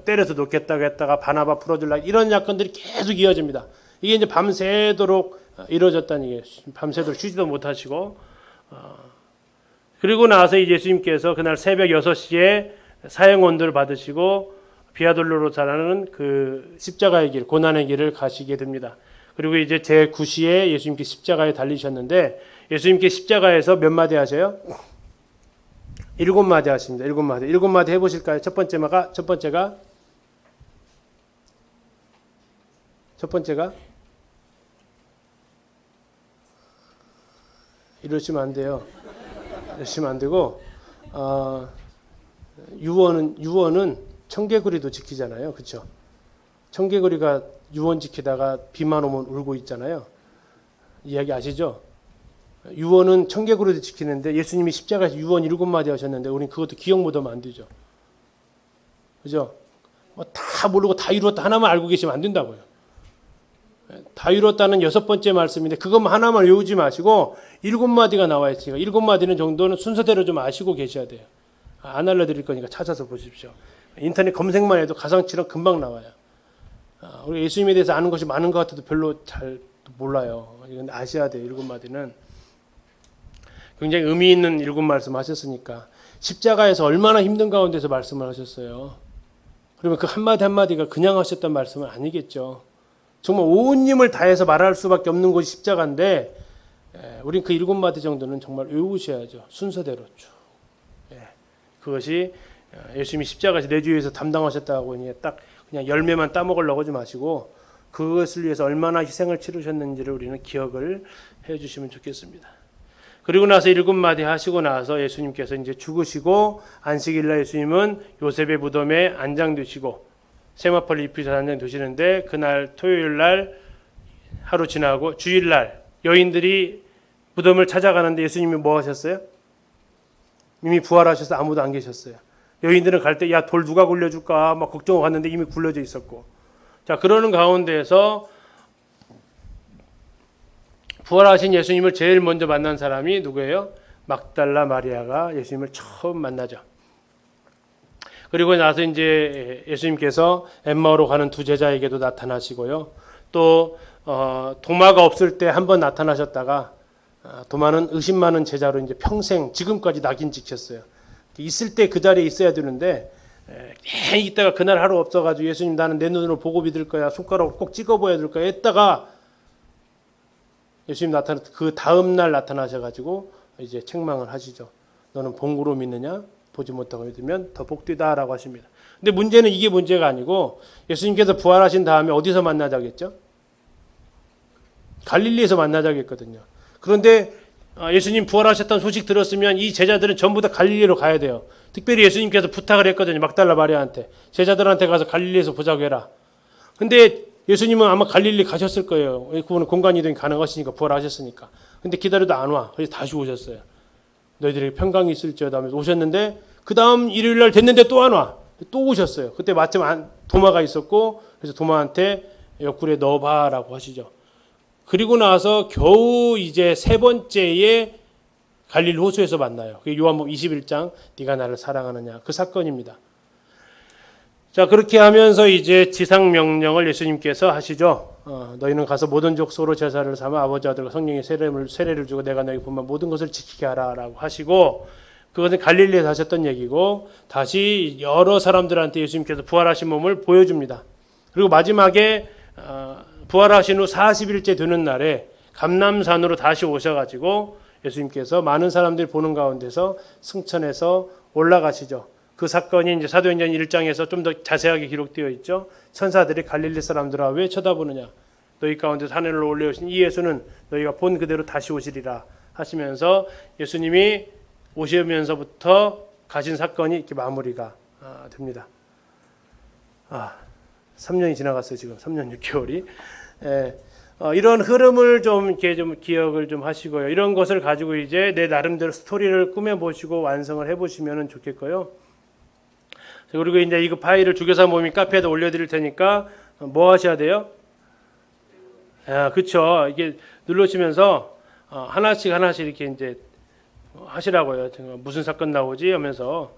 때려서 놓겠다고 했다가 바나바 풀어줄라 이런 사건들이 계속 이어집니다. 이게 이제 밤새도록 이루어졌다는 얘기예요. 밤새도록 쉬지도 못하시고 그리고 나서 예수님께서 그날 새벽 6시에 사형원도를 받으시고 비아돌로로사라는 그 십자가의 길, 고난의 길을 가시게 됩니다. 그리고 이제 제9시에 예수님께 십자가에 달리셨는데 예수님께 십자가에서 몇 마디 하셔요? 7마디 하십니다. 7마디. 7마디 해보실까요? 첫 번째가 이러시면 안 돼요. 이러시면 안 되고 유언은 청개구리도 지키잖아요. 그렇죠? 청개구리가 유언 지키다가 비만 오면 울고 있잖아요. 이야기 아시죠? 유언은 청개구리도 지키는데 예수님이 십자가에서 유언 7마디 하셨는데 우리는 그것도 기억 못하면 안 되죠. 그죠? 다 모르고 다 이루었다 하나만 알고 계시면 안 된다고요. 다 이루었다는 6번째 말씀인데 그것만 하나만 외우지 마시고 7마디가 나와 있으니까 7마디는 정도는 순서대로 좀 아시고 계셔야 돼요. 안 알려드릴 거니까 찾아서 보십시오. 인터넷 검색만 해도 가상치료 금방 나와요. 우리 예수님에 대해서 아는 것이 많은 것 같아도 별로 잘 몰라요. 이건 아셔야 돼요. 7마디는. 굉장히 의미 있는 7말씀 하셨으니까 십자가에서 얼마나 힘든 가운데서 말씀을 하셨어요. 그러면 그 한마디 한마디가 그냥 하셨던 말씀은 아니겠죠. 정말 온 힘을 다해서 말할 수밖에 없는 것이 십자가인데 우린 그 7마디 정도는 정말 외우셔야죠. 순서대로 쭉. 그것이 예수님이 십자가에서 내 주 위해서 담당하셨다고 딱 그냥 열매만 따먹으려고 하지 마시고 그것을 위해서 얼마나 희생을 치르셨는지를 우리는 기억을 해주시면 좋겠습니다. 그리고 나서 7마디 하시고 나서 예수님께서 이제 죽으시고 안식일날 예수님은 요셉의 무덤에 안장되시고 세마포리 입히셔서 안장되시는데 그날 토요일날 하루 지나고 주일날 여인들이 무덤을 찾아가는데 예수님이 뭐 하셨어요? 이미 부활하셔서 아무도 안 계셨어요. 여인들은 갈 때 야 돌 누가 굴려줄까 막 걱정하고 갔는데 이미 굴려져 있었고 자 그러는 가운데에서 부활하신 예수님을 제일 먼저 만난 사람이 누구예요? 막달라 마리아가 예수님을 처음 만나죠. 그리고 나서 이제 예수님께서 엠마오로 가는 두 제자에게도 나타나시고요. 또 도마가 없을 때 한 번 나타나셨다가 도마는 의심 많은 제자로 이제 평생 지금까지 낙인 찍혔어요. 있을 때 그 자리에 있어야 되는데 이따가 그날 하루 없어가지고 예수님 나는 내 눈으로 보고 믿을 거야. 손가락으로 꼭 찍어봐야 될 거야. 했다가 예수님 나타나 그 다음 날 나타나셔가지고 이제 책망을 하시죠. 너는 본고로 믿느냐? 보지 못하고 믿으면 더 복되다라고 하십니다. 근데 문제는 이게 문제가 아니고 예수님께서 부활하신 다음에 어디서 만나자겠죠? 갈릴리에서 만나자겠거든요. 그런데 예수님 부활하셨다는 소식 들었으면 이 제자들은 전부 다 갈릴리로 가야 돼요. 특별히 예수님께서 부탁을 했거든요. 막달라 마리아한테. 제자들한테 가서 갈릴리에서 보자고 해라. 근데 예수님은 아마 갈릴리 가셨을 거예요. 그분은 공간 이동이 가능하시니까 부활하셨으니까. 근데 기다려도 안 와. 그래서 다시 오셨어요. 너희들에게 평강이 있을지어다 하면서 오셨는데 그 다음 일요일 날 됐는데 또 안 와. 또 오셨어요. 그때 마침 도마가 있었고 그래서 도마한테 옆구리에 넣어봐라고 하시죠. 그리고 나서 겨우 이제 세 번째에 갈릴리 호수에서 만나요. 그게 요한복음 21장 네가 나를 사랑하느냐 그 사건입니다. 자 그렇게 하면서 이제 지상 명령을 예수님께서 하시죠. 너희는 가서 모든 족속으로 제사를 삼아 아버지 아들과 성령의 세례를 주고 내가 너희 분만 모든 것을 지키게 하라라고 하시고 그것은 갈릴리에서 하셨던 얘기고 다시 여러 사람들한테 예수님께서 부활하신 몸을 보여줍니다. 그리고 마지막에 부활하신 후 40일째 되는 날에 감람산으로 다시 오셔가지고 예수님께서 많은 사람들이 보는 가운데서 승천해서 올라가시죠. 그 사건이 이제 사도행전 1장에서 좀 더 자세하게 기록되어 있죠. 천사들이 갈릴리 사람들아 왜 쳐다보느냐? 너희 가운데 하늘로 올려오신 이 예수는 너희가 본 그대로 다시 오시리라 하시면서 예수님이 오시면서부터 가신 사건이 이렇게 마무리가 됩니다. 3년이 지나갔어요. 지금 3년 6개월이. 이런 흐름을 좀 이렇게 좀 기억을 좀 하시고요. 이런 것을 가지고 이제 내 나름대로 스토리를 꾸며 보시고 완성을 해 보시면 좋겠고요. 그리고 이제 이거 파일을 주교사 모임 카페에다 올려드릴 테니까 뭐 하셔야 돼요? 그렇죠. 이게 누르시면서 하나씩 이렇게 이제 하시라고요. 무슨 사건 나오지 하면서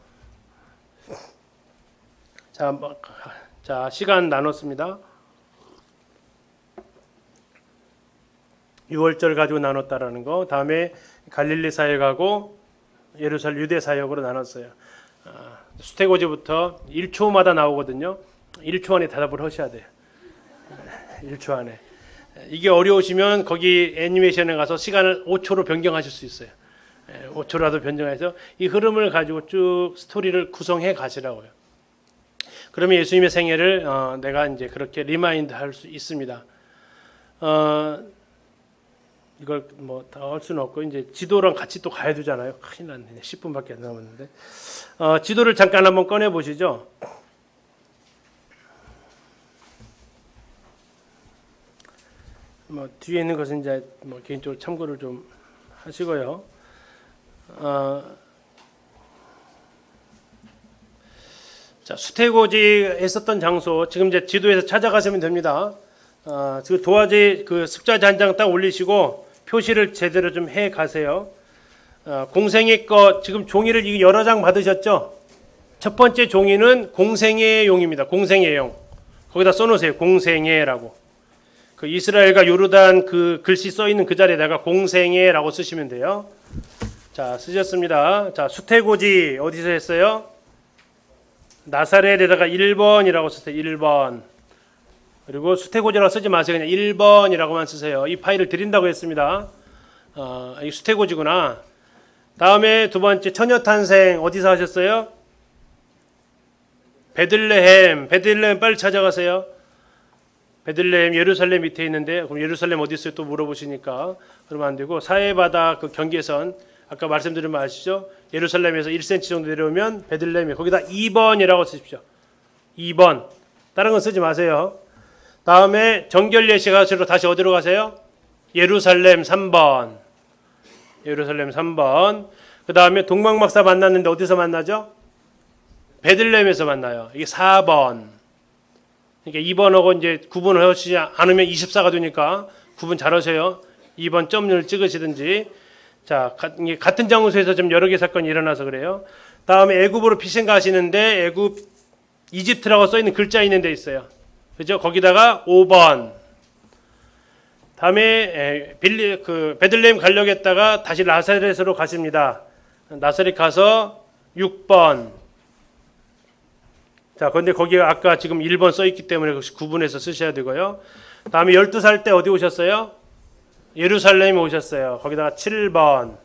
자 시간 나눴습니다. 6월절 가지고 나눴다라는 거. 다음에 갈릴리 사역하고 예루살렘 유대 사역으로 나눴어요. 수태고지부터 1초마다 나오거든요. 1초 안에 대답을 하셔야 돼요. 1초 안에. 이게 어려우시면 거기 애니메이션에 가서 시간을 5초로 변경하실 수 있어요. 5초라도 변경해서 이 흐름을 가지고 쭉 스토리를 구성해 가시라고요. 그러면 예수님의 생애를 내가 이제 그렇게 리마인드 할 수 있습니다. 이걸 뭐 다 할 수는 없고 이제 지도랑 같이 또 가야 되잖아요. 큰일 났네. 10분밖에 안 남았는데. 지도를 잠깐 한번 꺼내 보시죠. 뭐 뒤에 있는 것은 이제 뭐 개인적으로 참고를 좀 하시고요. 자, 수태고지에 있었던 장소 지금 이제 지도에서 찾아가시면 됩니다. 지금 도화지 그 습자지 한 장 딱 올리시고 표시를 제대로 좀 해 가세요. 공생의 거 지금 종이를 이거 여러 장 받으셨죠? 첫 번째 종이는 공생의 용입니다. 공생의 용. 거기다 써놓으세요. 공생애라고. 그 이스라엘과 요르단 그 글씨 써 있는 그 자리에다가 공생애라고 쓰시면 돼요. 자, 쓰셨습니다. 자, 수태고지 어디서 했어요? 나사렛에다가 1번이라고 쓰세요. 1번. 그리고 수태고지라고 쓰지 마세요. 그냥 1번이라고만 쓰세요. 이 파일을 드린다고 했습니다. 이 수태고지구나. 다음에 두 번째 처녀탄생 어디서 하셨어요? 베들레헴. 베들레헴 빨리 찾아가세요. 베들레헴 예루살렘 밑에 있는데 그럼 예루살렘 어디 있어요? 또 물어보시니까 그러면 안 되고 사해바다 그 경계선 아까 말씀드린 거 아시죠? 예루살렘에서 1cm 정도 내려오면 베들레헴에 거기다 2번이라고 쓰십시오. 2번. 다른 건 쓰지 마세요. 다음에 정결 예식하시러 다시 어디로 가세요? 예루살렘 3번. 예루살렘 3번. 그 다음에 동방박사 만났는데 어디서 만나죠? 베들레헴에서 만나요. 이게 4번. 그러니까 2번하고 이제 구분을 하시지 않으면 24가 되니까 구분 잘 하세요. 2번 점을 찍으시든지. 자, 이게 같은 장소에서 좀 여러 개 사건이 일어나서 그래요. 다음에 애굽으로 피신 가시는데 애굽 이집트라고 써 있는 글자 있는 데 있어요. 그죠? 거기다가 5번. 다음에 베들레헴 가려고 했다가 다시 나사렛으로 가십니다. 나사렛 가서 6번. 자, 그런데 거기가 아까 지금 1번 써 있기 때문에 구분해서 쓰셔야 되고요. 다음에 12살 때 어디 오셨어요? 예루살렘에 오셨어요. 거기다가 7번.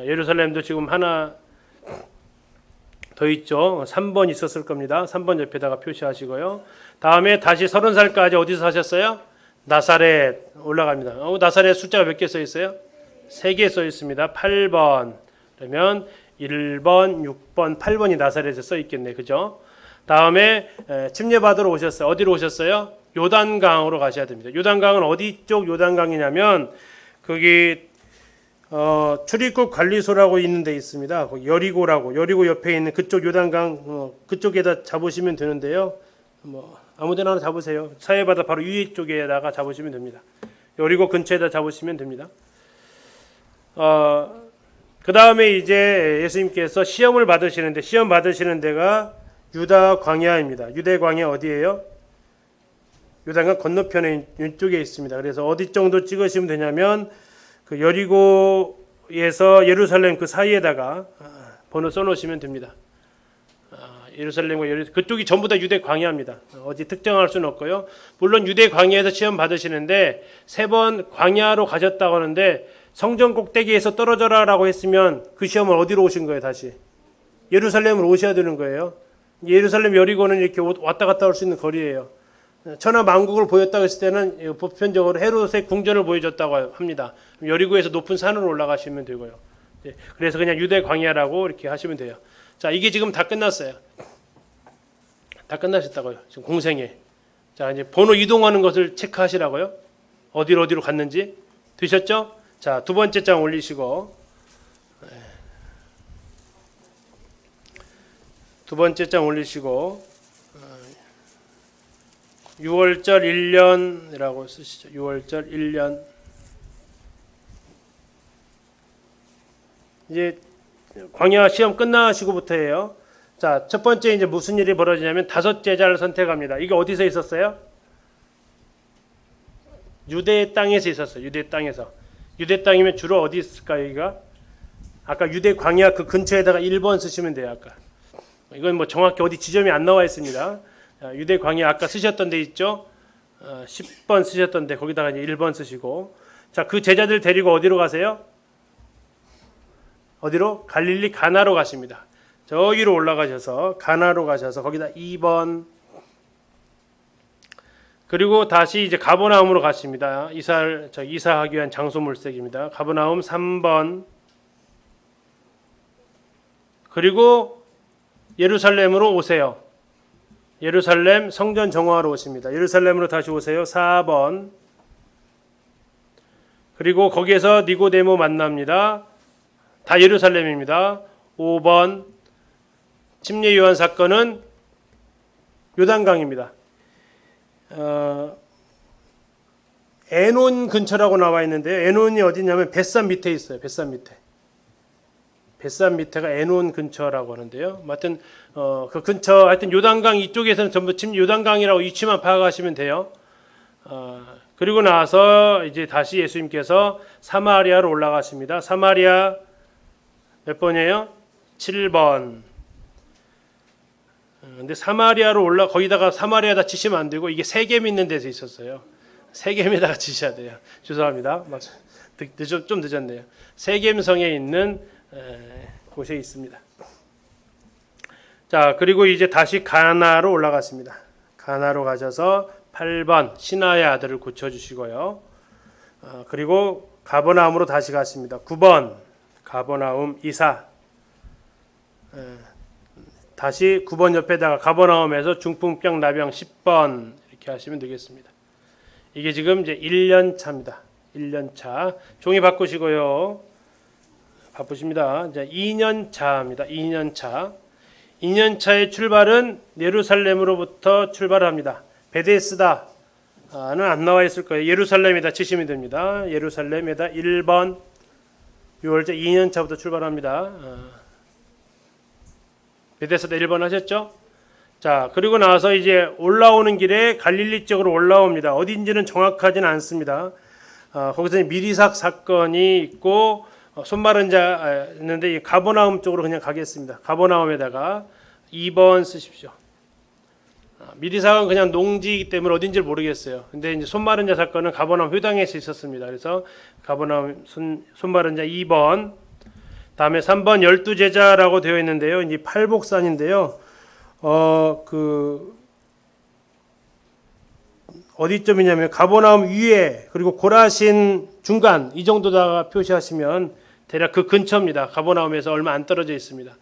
예루살렘도 지금 하나 더 있죠. 3번 있었을 겁니다. 3번 옆에다가 표시하시고요. 다음에 다시 30살까지 어디서 사셨어요? 나사렛 올라갑니다. 나사렛 숫자가 몇 개 써 있어요? 3개 써 있습니다. 8번. 그러면 1번, 6번, 8번이 나사렛에 써 있겠네. 그죠? 다음에 침례받으러 오셨어요. 어디로 오셨어요? 요단강으로 가셔야 됩니다. 요단강은 어디 쪽 요단강이냐면 거기 출입국 관리소라고 있는 데 있습니다. 거기 여리고 옆에 있는 그쪽 요단강 그쪽에다 잡으시면 되는데요. 뭐 아무데나 하나 잡으세요. 사해바다 바로 위에 쪽에다가 잡으시면 됩니다. 여리고 근처에다 잡으시면 됩니다. 그 다음에 이제 예수님께서 시험 받으시는 데가 유다 광야입니다. 유대 광야 어디예요? 요단강 건너편에 이쪽에 있습니다. 그래서 어디 정도 찍으시면 되냐면 그 여리고에서 예루살렘 그 사이에다가 번호 써놓으시면 됩니다. 예루살렘과 그쪽이 전부 다 유대 광야입니다. 어디 특정할 수는 없고요. 물론 유대 광야에서 시험 받으시는데 3번 광야로 가셨다고 하는데 성전 꼭대기에서 떨어져라라고 했으면 그 시험을 어디로 오신 거예요? 다시 예루살렘으로 오셔야 되는 거예요. 예루살렘 여리고는 이렇게 왔다 갔다 할 수 있는 거리예요. 천하 만국을 보였다고 했을 때는 보편적으로 헤롯의 궁전을 보여줬다고 합니다. 여리고에서 높은 산으로 올라가시면 되고요. 그래서 그냥 유대 광야라고 이렇게 하시면 돼요. 자, 이게 지금 다 끝났어요. 다 끝나셨다고요. 지금 공생에. 자, 이제 번호 이동하는 것을 체크하시라고요. 어디로 갔는지. 되셨죠? 자, 두 번째 장 올리시고. 두 번째 장 올리시고. 6월절 1년이라고 쓰시죠. 6월절 1년. 이제 광야 시험 끝나시고부터예요. 자, 첫 번째 이제 무슨 일이 벌어지냐면 5 제자를 선택합니다. 이게 어디서 있었어요? 유대 땅에서 있었어요. 유대 땅에서. 유대 땅이면 주로 어디 있을까요? 여기가? 아까 유대 광야 그 근처에다가 1번 쓰시면 돼요. 아까. 이건 뭐 정확히 어디 지점이 안 나와 있습니다. 유대 광야 아까 쓰셨던 데 있죠? 10번 쓰셨던 데 거기다가 이제 1번 쓰시고. 자, 그 제자들 데리고 어디로 가세요? 어디로? 갈릴리 가나로 가십니다. 저기로 올라가셔서 가나로 가셔서 거기다 2번. 그리고 다시 이제 가버나움으로 가십니다. 이사하기 위한 장소 물색입니다. 가버나움 3번. 그리고 예루살렘으로 오세요. 예루살렘 성전 정화하러 오십니다. 예루살렘으로 다시 오세요. 4번. 그리고 거기에서 니고데모 만납니다. 다 예루살렘입니다. 5번. 침례 요한 사건은 요단강입니다. 에논 근처라고 나와 있는데요. 에논이 어디냐면 벳산 밑에 있어요. 벳산 밑에. 벳산 밑에가 에논 근처라고 하는데요. 하여튼 그 근처 하여튼 요단강 이쪽에서는 전부 요단강이라고 위치만 파악하시면 돼요. 그리고 나서 이제 다시 예수님께서 사마리아로 올라가십니다. 사마리아 몇 번이에요? 7번. 근데 사마리아로 거기다가 사마리아다 치시면 안 되고 이게 세겜 있는 데서 있었어요. 세겜에다가 치셔야 돼요. 죄송합니다. 좀 늦었네요. 세겜성에 있는 곳에 있습니다. 자, 그리고 이제 다시 가나로 올라갔습니다. 가나로 가셔서 8번 시나의 아들을 고쳐주시고요. 그리고 가버나움으로 다시 갔습니다. 9번 가버나움 이사. 다시 9번 옆에다가 가버나움에서 중풍병 나병 10번 이렇게 하시면 되겠습니다. 이게 지금 이제 1년 차입니다. 1년 차. 종이 바꾸시고요. 바쁘십니다. 이제 2년 차입니다. 2년 차. 2년 차의 출발은 예루살렘으로부터 출발합니다. 베데스다는 안 나와 있을 거예요. 예루살렘에다 치시면 됩니다. 예루살렘에다 1번. 6월째 2년 차부터 출발합니다. 베데스다 1번 하셨죠? 자, 그리고 나서 이제 올라오는 길에 갈릴리 쪽으로 올라옵니다. 어딘지는 정확하지는 않습니다. 거기서 미리삭 사건이 있고 손마른 자 있는데 가버나움 쪽으로 그냥 가겠습니다. 가버나움에다가 2번 쓰십시오. 미리삭은 그냥 농지이기 때문에 어딘지 모르겠어요. 근데 이제 손마른 자 사건은 가버나움 회당에서 있었습니다. 그래서 가버나움 손마른 자 2번. 다음에 3번 12제자라고 되어 있는데요. 이제 팔복산인데요. 어디쯤이냐면 가버나움 위에 그리고 고라신 중간 이 정도다가 표시하시면 대략 그 근처입니다. 가버나움에서 얼마 안 떨어져 있습니다.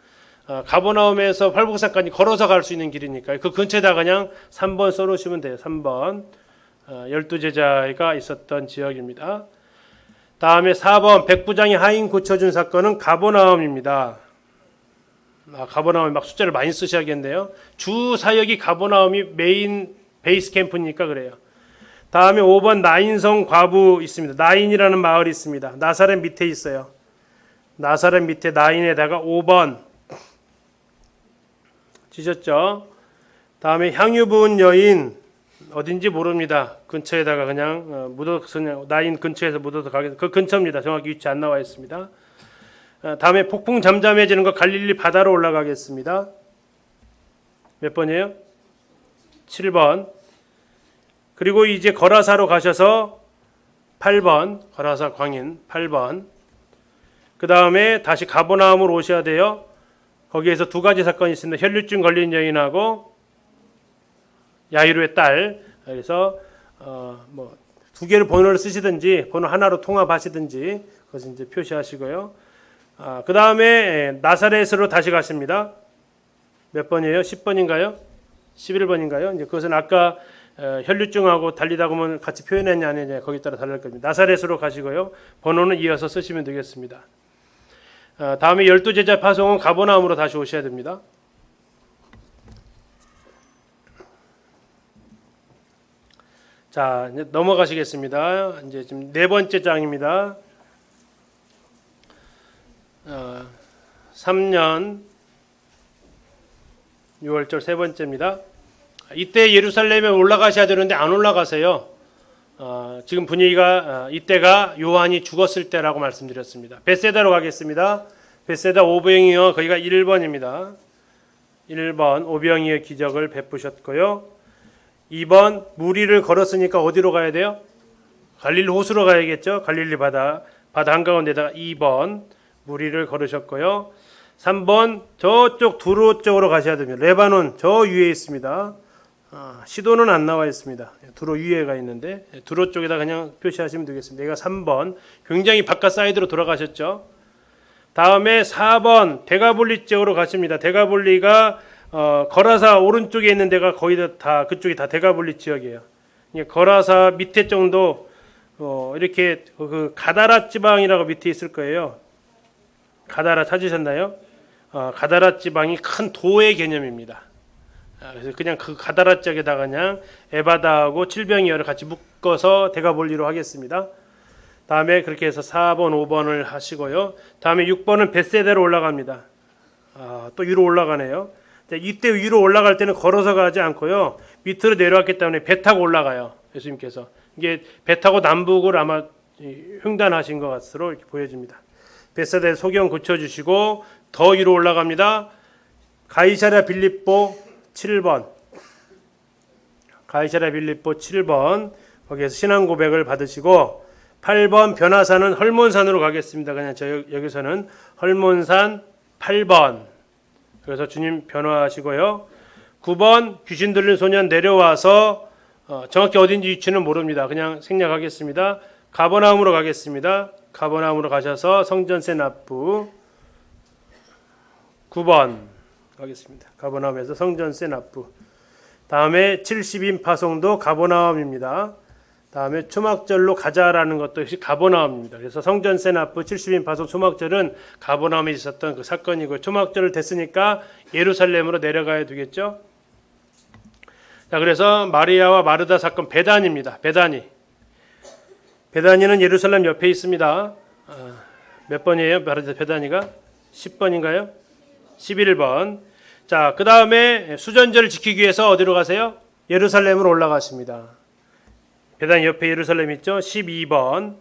가버나움에서 팔복산까지 걸어서 갈 수 있는 길이니까 그 근처에다 그냥 3번 써놓으시면 돼요. 3번 12제자가 있었던 지역입니다. 다음에 4번 백부장이 하인 고쳐준 사건은 가버나움입니다. 가버나움이 막 숫자를 많이 쓰셔야겠네요. 주 사역이 가버나움이 메인 베이스 캠프니까 그래요. 다음에 5번 나인성 과부 있습니다. 나인이라는 마을이 있습니다. 나사렛 밑에 있어요. 나사렛 밑에 나인에다가 5번 지셨죠? 다음에 향유 부은 여인 어딘지 모릅니다. 근처에다가 그냥 묻어서 그냥 나인 근처에서 묻어서 가겠습니다. 그 근처입니다. 정확히 위치 안 나와 있습니다. 다음에 폭풍 잠잠해지는 거 갈릴리 바다로 올라가겠습니다. 몇 번이에요? 7번. 그리고 이제 거라사로 가셔서 8번 거라사 광인 8번. 그 다음에 다시 가버나움으로 오셔야 돼요. 거기에서 두 가지 사건이 있습니다. 혈류증 걸린 여인하고 야이로의 딸. 그래서 두 개를 번호를 쓰시든지 번호 하나로 통합하시든지 그것을 이제 표시하시고요. 그 다음에 나사렛으로 다시 가십니다. 몇 번이에요? 10번인가요? 11번인가요? 이제 그것은 아까 혈류증하고 달리다 보면 같이 표현했냐 안 했냐 거기에 따라 달릴 겁니다. 나사렛으로 가시고요. 번호는 이어서 쓰시면 되겠습니다. 다음에 12제자 파송은 가버나움으로 다시 오셔야 됩니다. 자, 이제 넘어가시겠습니다. 이제 지금 네 번째 장입니다. 3년 6월절 세 번째입니다. 이때 예루살렘에 올라가셔야 되는데 안 올라가세요. 지금 분위기가 이때가 요한이 죽었을 때라고 말씀드렸습니다. 벳세다로 가겠습니다. 벳세다 오병이어 거기가 1번입니다. 1번 오병이어 기적을 베푸셨고요. 2번 무리를 걸었으니까 어디로 가야 돼요? 갈릴리 호수로 가야겠죠. 갈릴리 바다 한가운데다가 2번 무리를 걸으셨고요. 3번 저쪽 두로 쪽으로 가셔야 됩니다. 레바논 저 위에 있습니다. 시도는 안 나와 있습니다. 두로 위에가 있는데 두로 쪽에다 그냥 표시하시면 되겠습니다. 얘가 3번 굉장히 바깥 사이드로 돌아가셨죠. 다음에 4번 데가볼리 쪽으로 가십니다. 데가볼리가 거라사 오른쪽에 있는 데가 거의 다 그쪽이 다 데가볼리 지역이에요. 거라사 밑에 정도 이렇게 그 가다라 지방이라고 밑에 있을 거예요. 가다라 찾으셨나요? 가다라 지방이 큰 도의 개념입니다. 그래서 그냥 그 가다라 쪽에다가 그냥 에바다하고 칠병이어를 같이 묶어서 데가볼리로 하겠습니다. 다음에 그렇게 해서 4번, 5번을 하시고요. 다음에 6번은 벳세다로 올라갑니다. 또 위로 올라가네요. 이때 위로 올라갈 때는 걸어서 가지 않고요. 밑으로 내려왔기 때문에 배 타고 올라가요. 예수님께서. 이게 배 타고 남북을 아마 횡단하신 것 같으로 이렇게 보여집니다. 벳세다에 소경 고쳐주시고 더 위로 올라갑니다. 가이사랴 빌립보 7번. 가이사랴 빌립보 7번. 거기에서 신앙 고백을 받으시고 8번 변화산은 헐몬산으로 가겠습니다. 그냥 여기서는 헐몬산 8번. 그래서 주님 변화하시고요. 9번 귀신 들린 소년 내려와서 정확히 어딘지 위치는 모릅니다. 그냥 생략하겠습니다. 가버나움으로 가겠습니다. 가버나움으로 가셔서 성전세 납부 9번 가겠습니다. 가버나움에서 성전세 납부. 다음에 70인 파송도 가버나움입니다. 다음에 초막절로 가자라는 것도 역시 가버나움입니다. 그래서 성전세 납부 70인 파송 초막절은 가버나움에 있었던 그 사건이고 초막절을 됐으니까 예루살렘으로 내려가야 되겠죠. 자, 그래서 마리아와 마르다 사건 베다니입니다. 베다니는 예루살렘 옆에 있습니다. 몇 번이에요? 배 단위가 10번인가요? 11번. 자, 그 다음에 수전제를 지키기 위해서 어디로 가세요? 예루살렘으로 올라가십니다. 배 단위 옆에 예루살렘 있죠? 12번.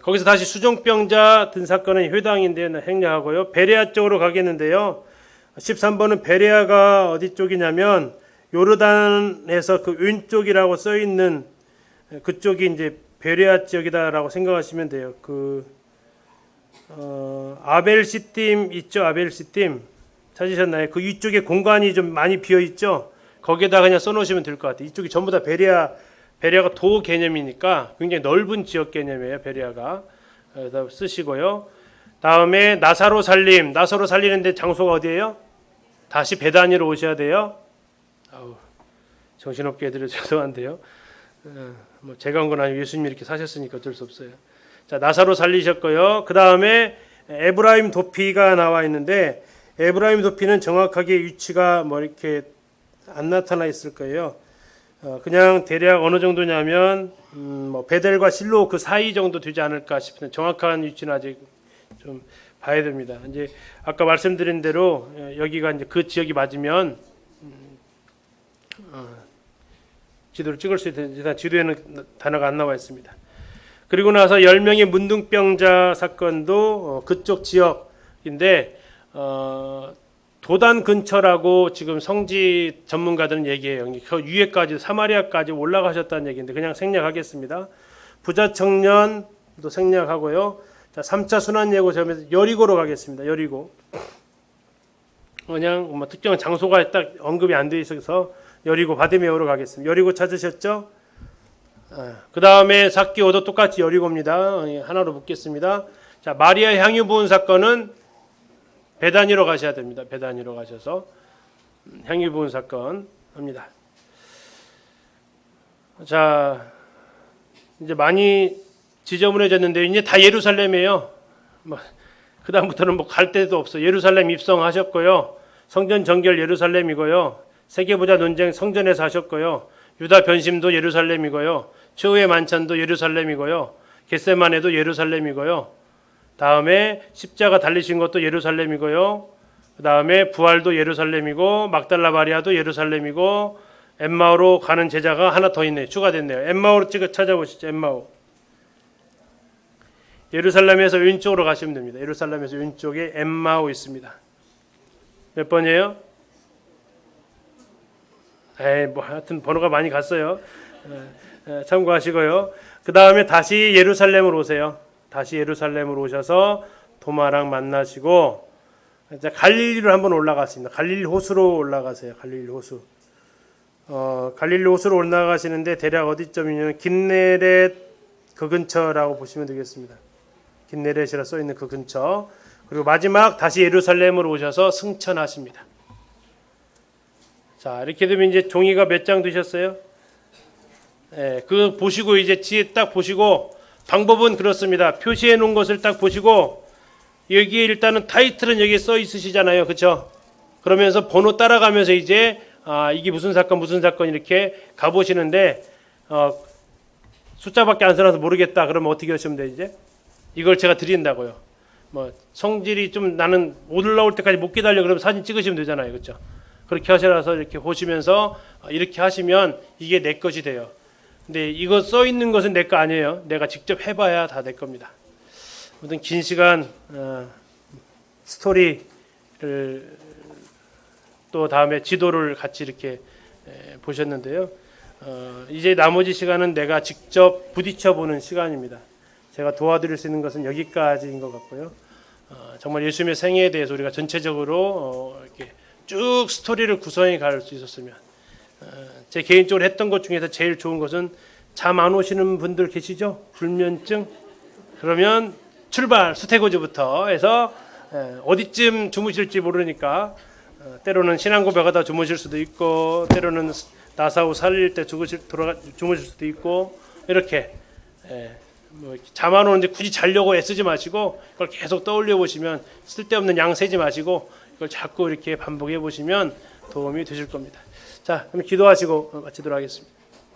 거기서 다시 수종병자 든 사건은 회당인데요. 행려하고요. 베레아 쪽으로 가겠는데요. 13번은 베레아가 어디 쪽이냐면 요르단에서 그 왼쪽이라고 써 있는 그쪽이 이제 베레아 지역이다라고 생각하시면 돼요. 아벨 시딤 있죠? 아벨 시딤 찾으셨나요? 그 위쪽에 공간이 좀 많이 비어 있죠? 거기에다 그냥 써 놓으시면 될 것 같아요. 이쪽이 전부 다 베레아가 도 개념이니까 굉장히 넓은 지역 개념이에요. 베레아가. 여기다 쓰시고요. 다음에 나사로 살리는데 장소가 어디예요? 다시 배 단위로 오셔야 돼요. 아우, 정신없게 해드려 죄송한데요. 뭐 제가 온 건 아니고 예수님이 이렇게 사셨으니까 어쩔 수 없어요. 자, 나사로 살리셨고요. 그 다음에 에브라임 도피가 나와 있는데 에브라임 도피는 정확하게 위치가 뭐 이렇게 안 나타나 있을 거예요. 그냥 대략 어느 정도냐면 뭐 베델과 실로 그 사이 정도 되지 않을까 싶은데 정확한 위치는 아직 좀 봐야 됩니다. 이제 아까 말씀드린 대로 여기가 이제 그 지역이 맞으면 지도를 찍을 수 있는 일단 지도에는 단어가 안 나와 있습니다. 그리고 나서 10명의 문둥병자 사건도 그쪽 지역인데 도단 근처라고 지금 성지 전문가들은 얘기해요. 그 위에까지 사마리아까지 올라가셨다는 얘기인데 그냥 생략하겠습니다. 부자 청년도 생략하고요. 자, 3차 순환 예고 점에서 여리고로 가겠습니다. 여리고. 그냥 뭐 특정한 장소가 딱 언급이 안 돼 있어서 여리고 바데메오로 가겠습니다. 여리고 찾으셨죠? 그 다음에 삭개오도 똑같이 여리고입니다. 하나로 묶겠습니다. 자, 마리아 향유 부은 사건은 배 단위로 가셔야 됩니다. 배 단위로 가셔서 향유 부은 사건 합니다. 자, 이제 많이 지저분해졌는데 이제 다 예루살렘이에요. 그 다음부터는 뭐 갈 데도 없어. 예루살렘 입성하셨고요. 성전 정결 예루살렘이고요. 세계보자 논쟁 성전에서 하셨고요. 유다 변심도 예루살렘이고요. 최후의 만찬도 예루살렘이고요. 겟세마네도 예루살렘이고요. 다음에 십자가 달리신 것도 예루살렘이고요. 그 다음에 부활도 예루살렘이고 막달라 마리아도 예루살렘이고 엠마오로 가는 제자가 하나 더 있네요. 추가됐네요. 엠마오로 찾아보시죠. 엠마오. 예루살렘에서 왼쪽으로 가시면 됩니다. 예루살렘에서 왼쪽에 엠마오 있습니다. 몇 번이에요? 뭐 하여튼 번호가 많이 갔어요. 참고하시고요. 그 다음에 다시 예루살렘으로 오세요. 다시 예루살렘으로 오셔서 도마랑 만나시고 이제 갈릴리로 한번 올라갔습니다. 갈릴리 호수로 올라가세요. 갈릴리 호수. 갈릴리 호수로 올라가시는데 대략 어디쯤이냐면 긴네렛 그 근처라고 보시면 되겠습니다. 긴네렛이라 써 있는 그 근처. 그리고 마지막 다시 예루살렘으로 오셔서 승천하십니다. 자, 이렇게 되면 이제 종이가 몇 장 되셨어요? 그 보시고 이제 뒤에 딱 보시고 방법은 그렇습니다. 표시해 놓은 것을 딱 보시고 여기에 일단은 타이틀은 여기에 써 있으시잖아요. 그렇죠? 그러면서 번호 따라가면서 이제 이게 무슨 사건 이렇게 가보시는데 숫자밖에 안 써놔서 모르겠다. 그러면 어떻게 하시면 돼 이제? 이걸 제가 드린다고요. 뭐 성질이 좀 나는 올라올 때까지 못 기다려 그러면 사진 찍으시면 되잖아요. 그렇죠? 그렇게 하셔서 이렇게 보시면서 이렇게 하시면 이게 내 것이 돼요. 근데 이거 써 있는 것은 내 거 아니에요. 내가 직접 해봐야 다 내 겁니다. 아무튼 긴 시간 스토리를 또 다음에 지도를 같이 이렇게 보셨는데요. 이제 나머지 시간은 내가 직접 부딪혀 보는 시간입니다. 제가 도와드릴 수 있는 것은 여기까지인 것 같고요. 정말 예수님의 생애에 대해서 우리가 전체적으로 이렇게 쭉 스토리를 구성해 갈 수 있었으면 제 개인적으로 했던 것 중에서 제일 좋은 것은 잠 안 오시는 분들 계시죠? 불면증? 그러면 출발 수태고지부터 해서 어디쯤 주무실지 모르니까 때로는 신앙고백하다 주무실 수도 있고 때로는 나사후 살릴 때 주무실 수도 있고 이렇게 잠 안 오는데 굳이 자려고 애쓰지 마시고 그걸 계속 떠올려 보시면 쓸데없는 양 세지 마시고 이걸 자꾸 이렇게 반복해 보시면 도움이 되실 겁니다. 자, 그럼 기도하시고 마치도록 하겠습니다.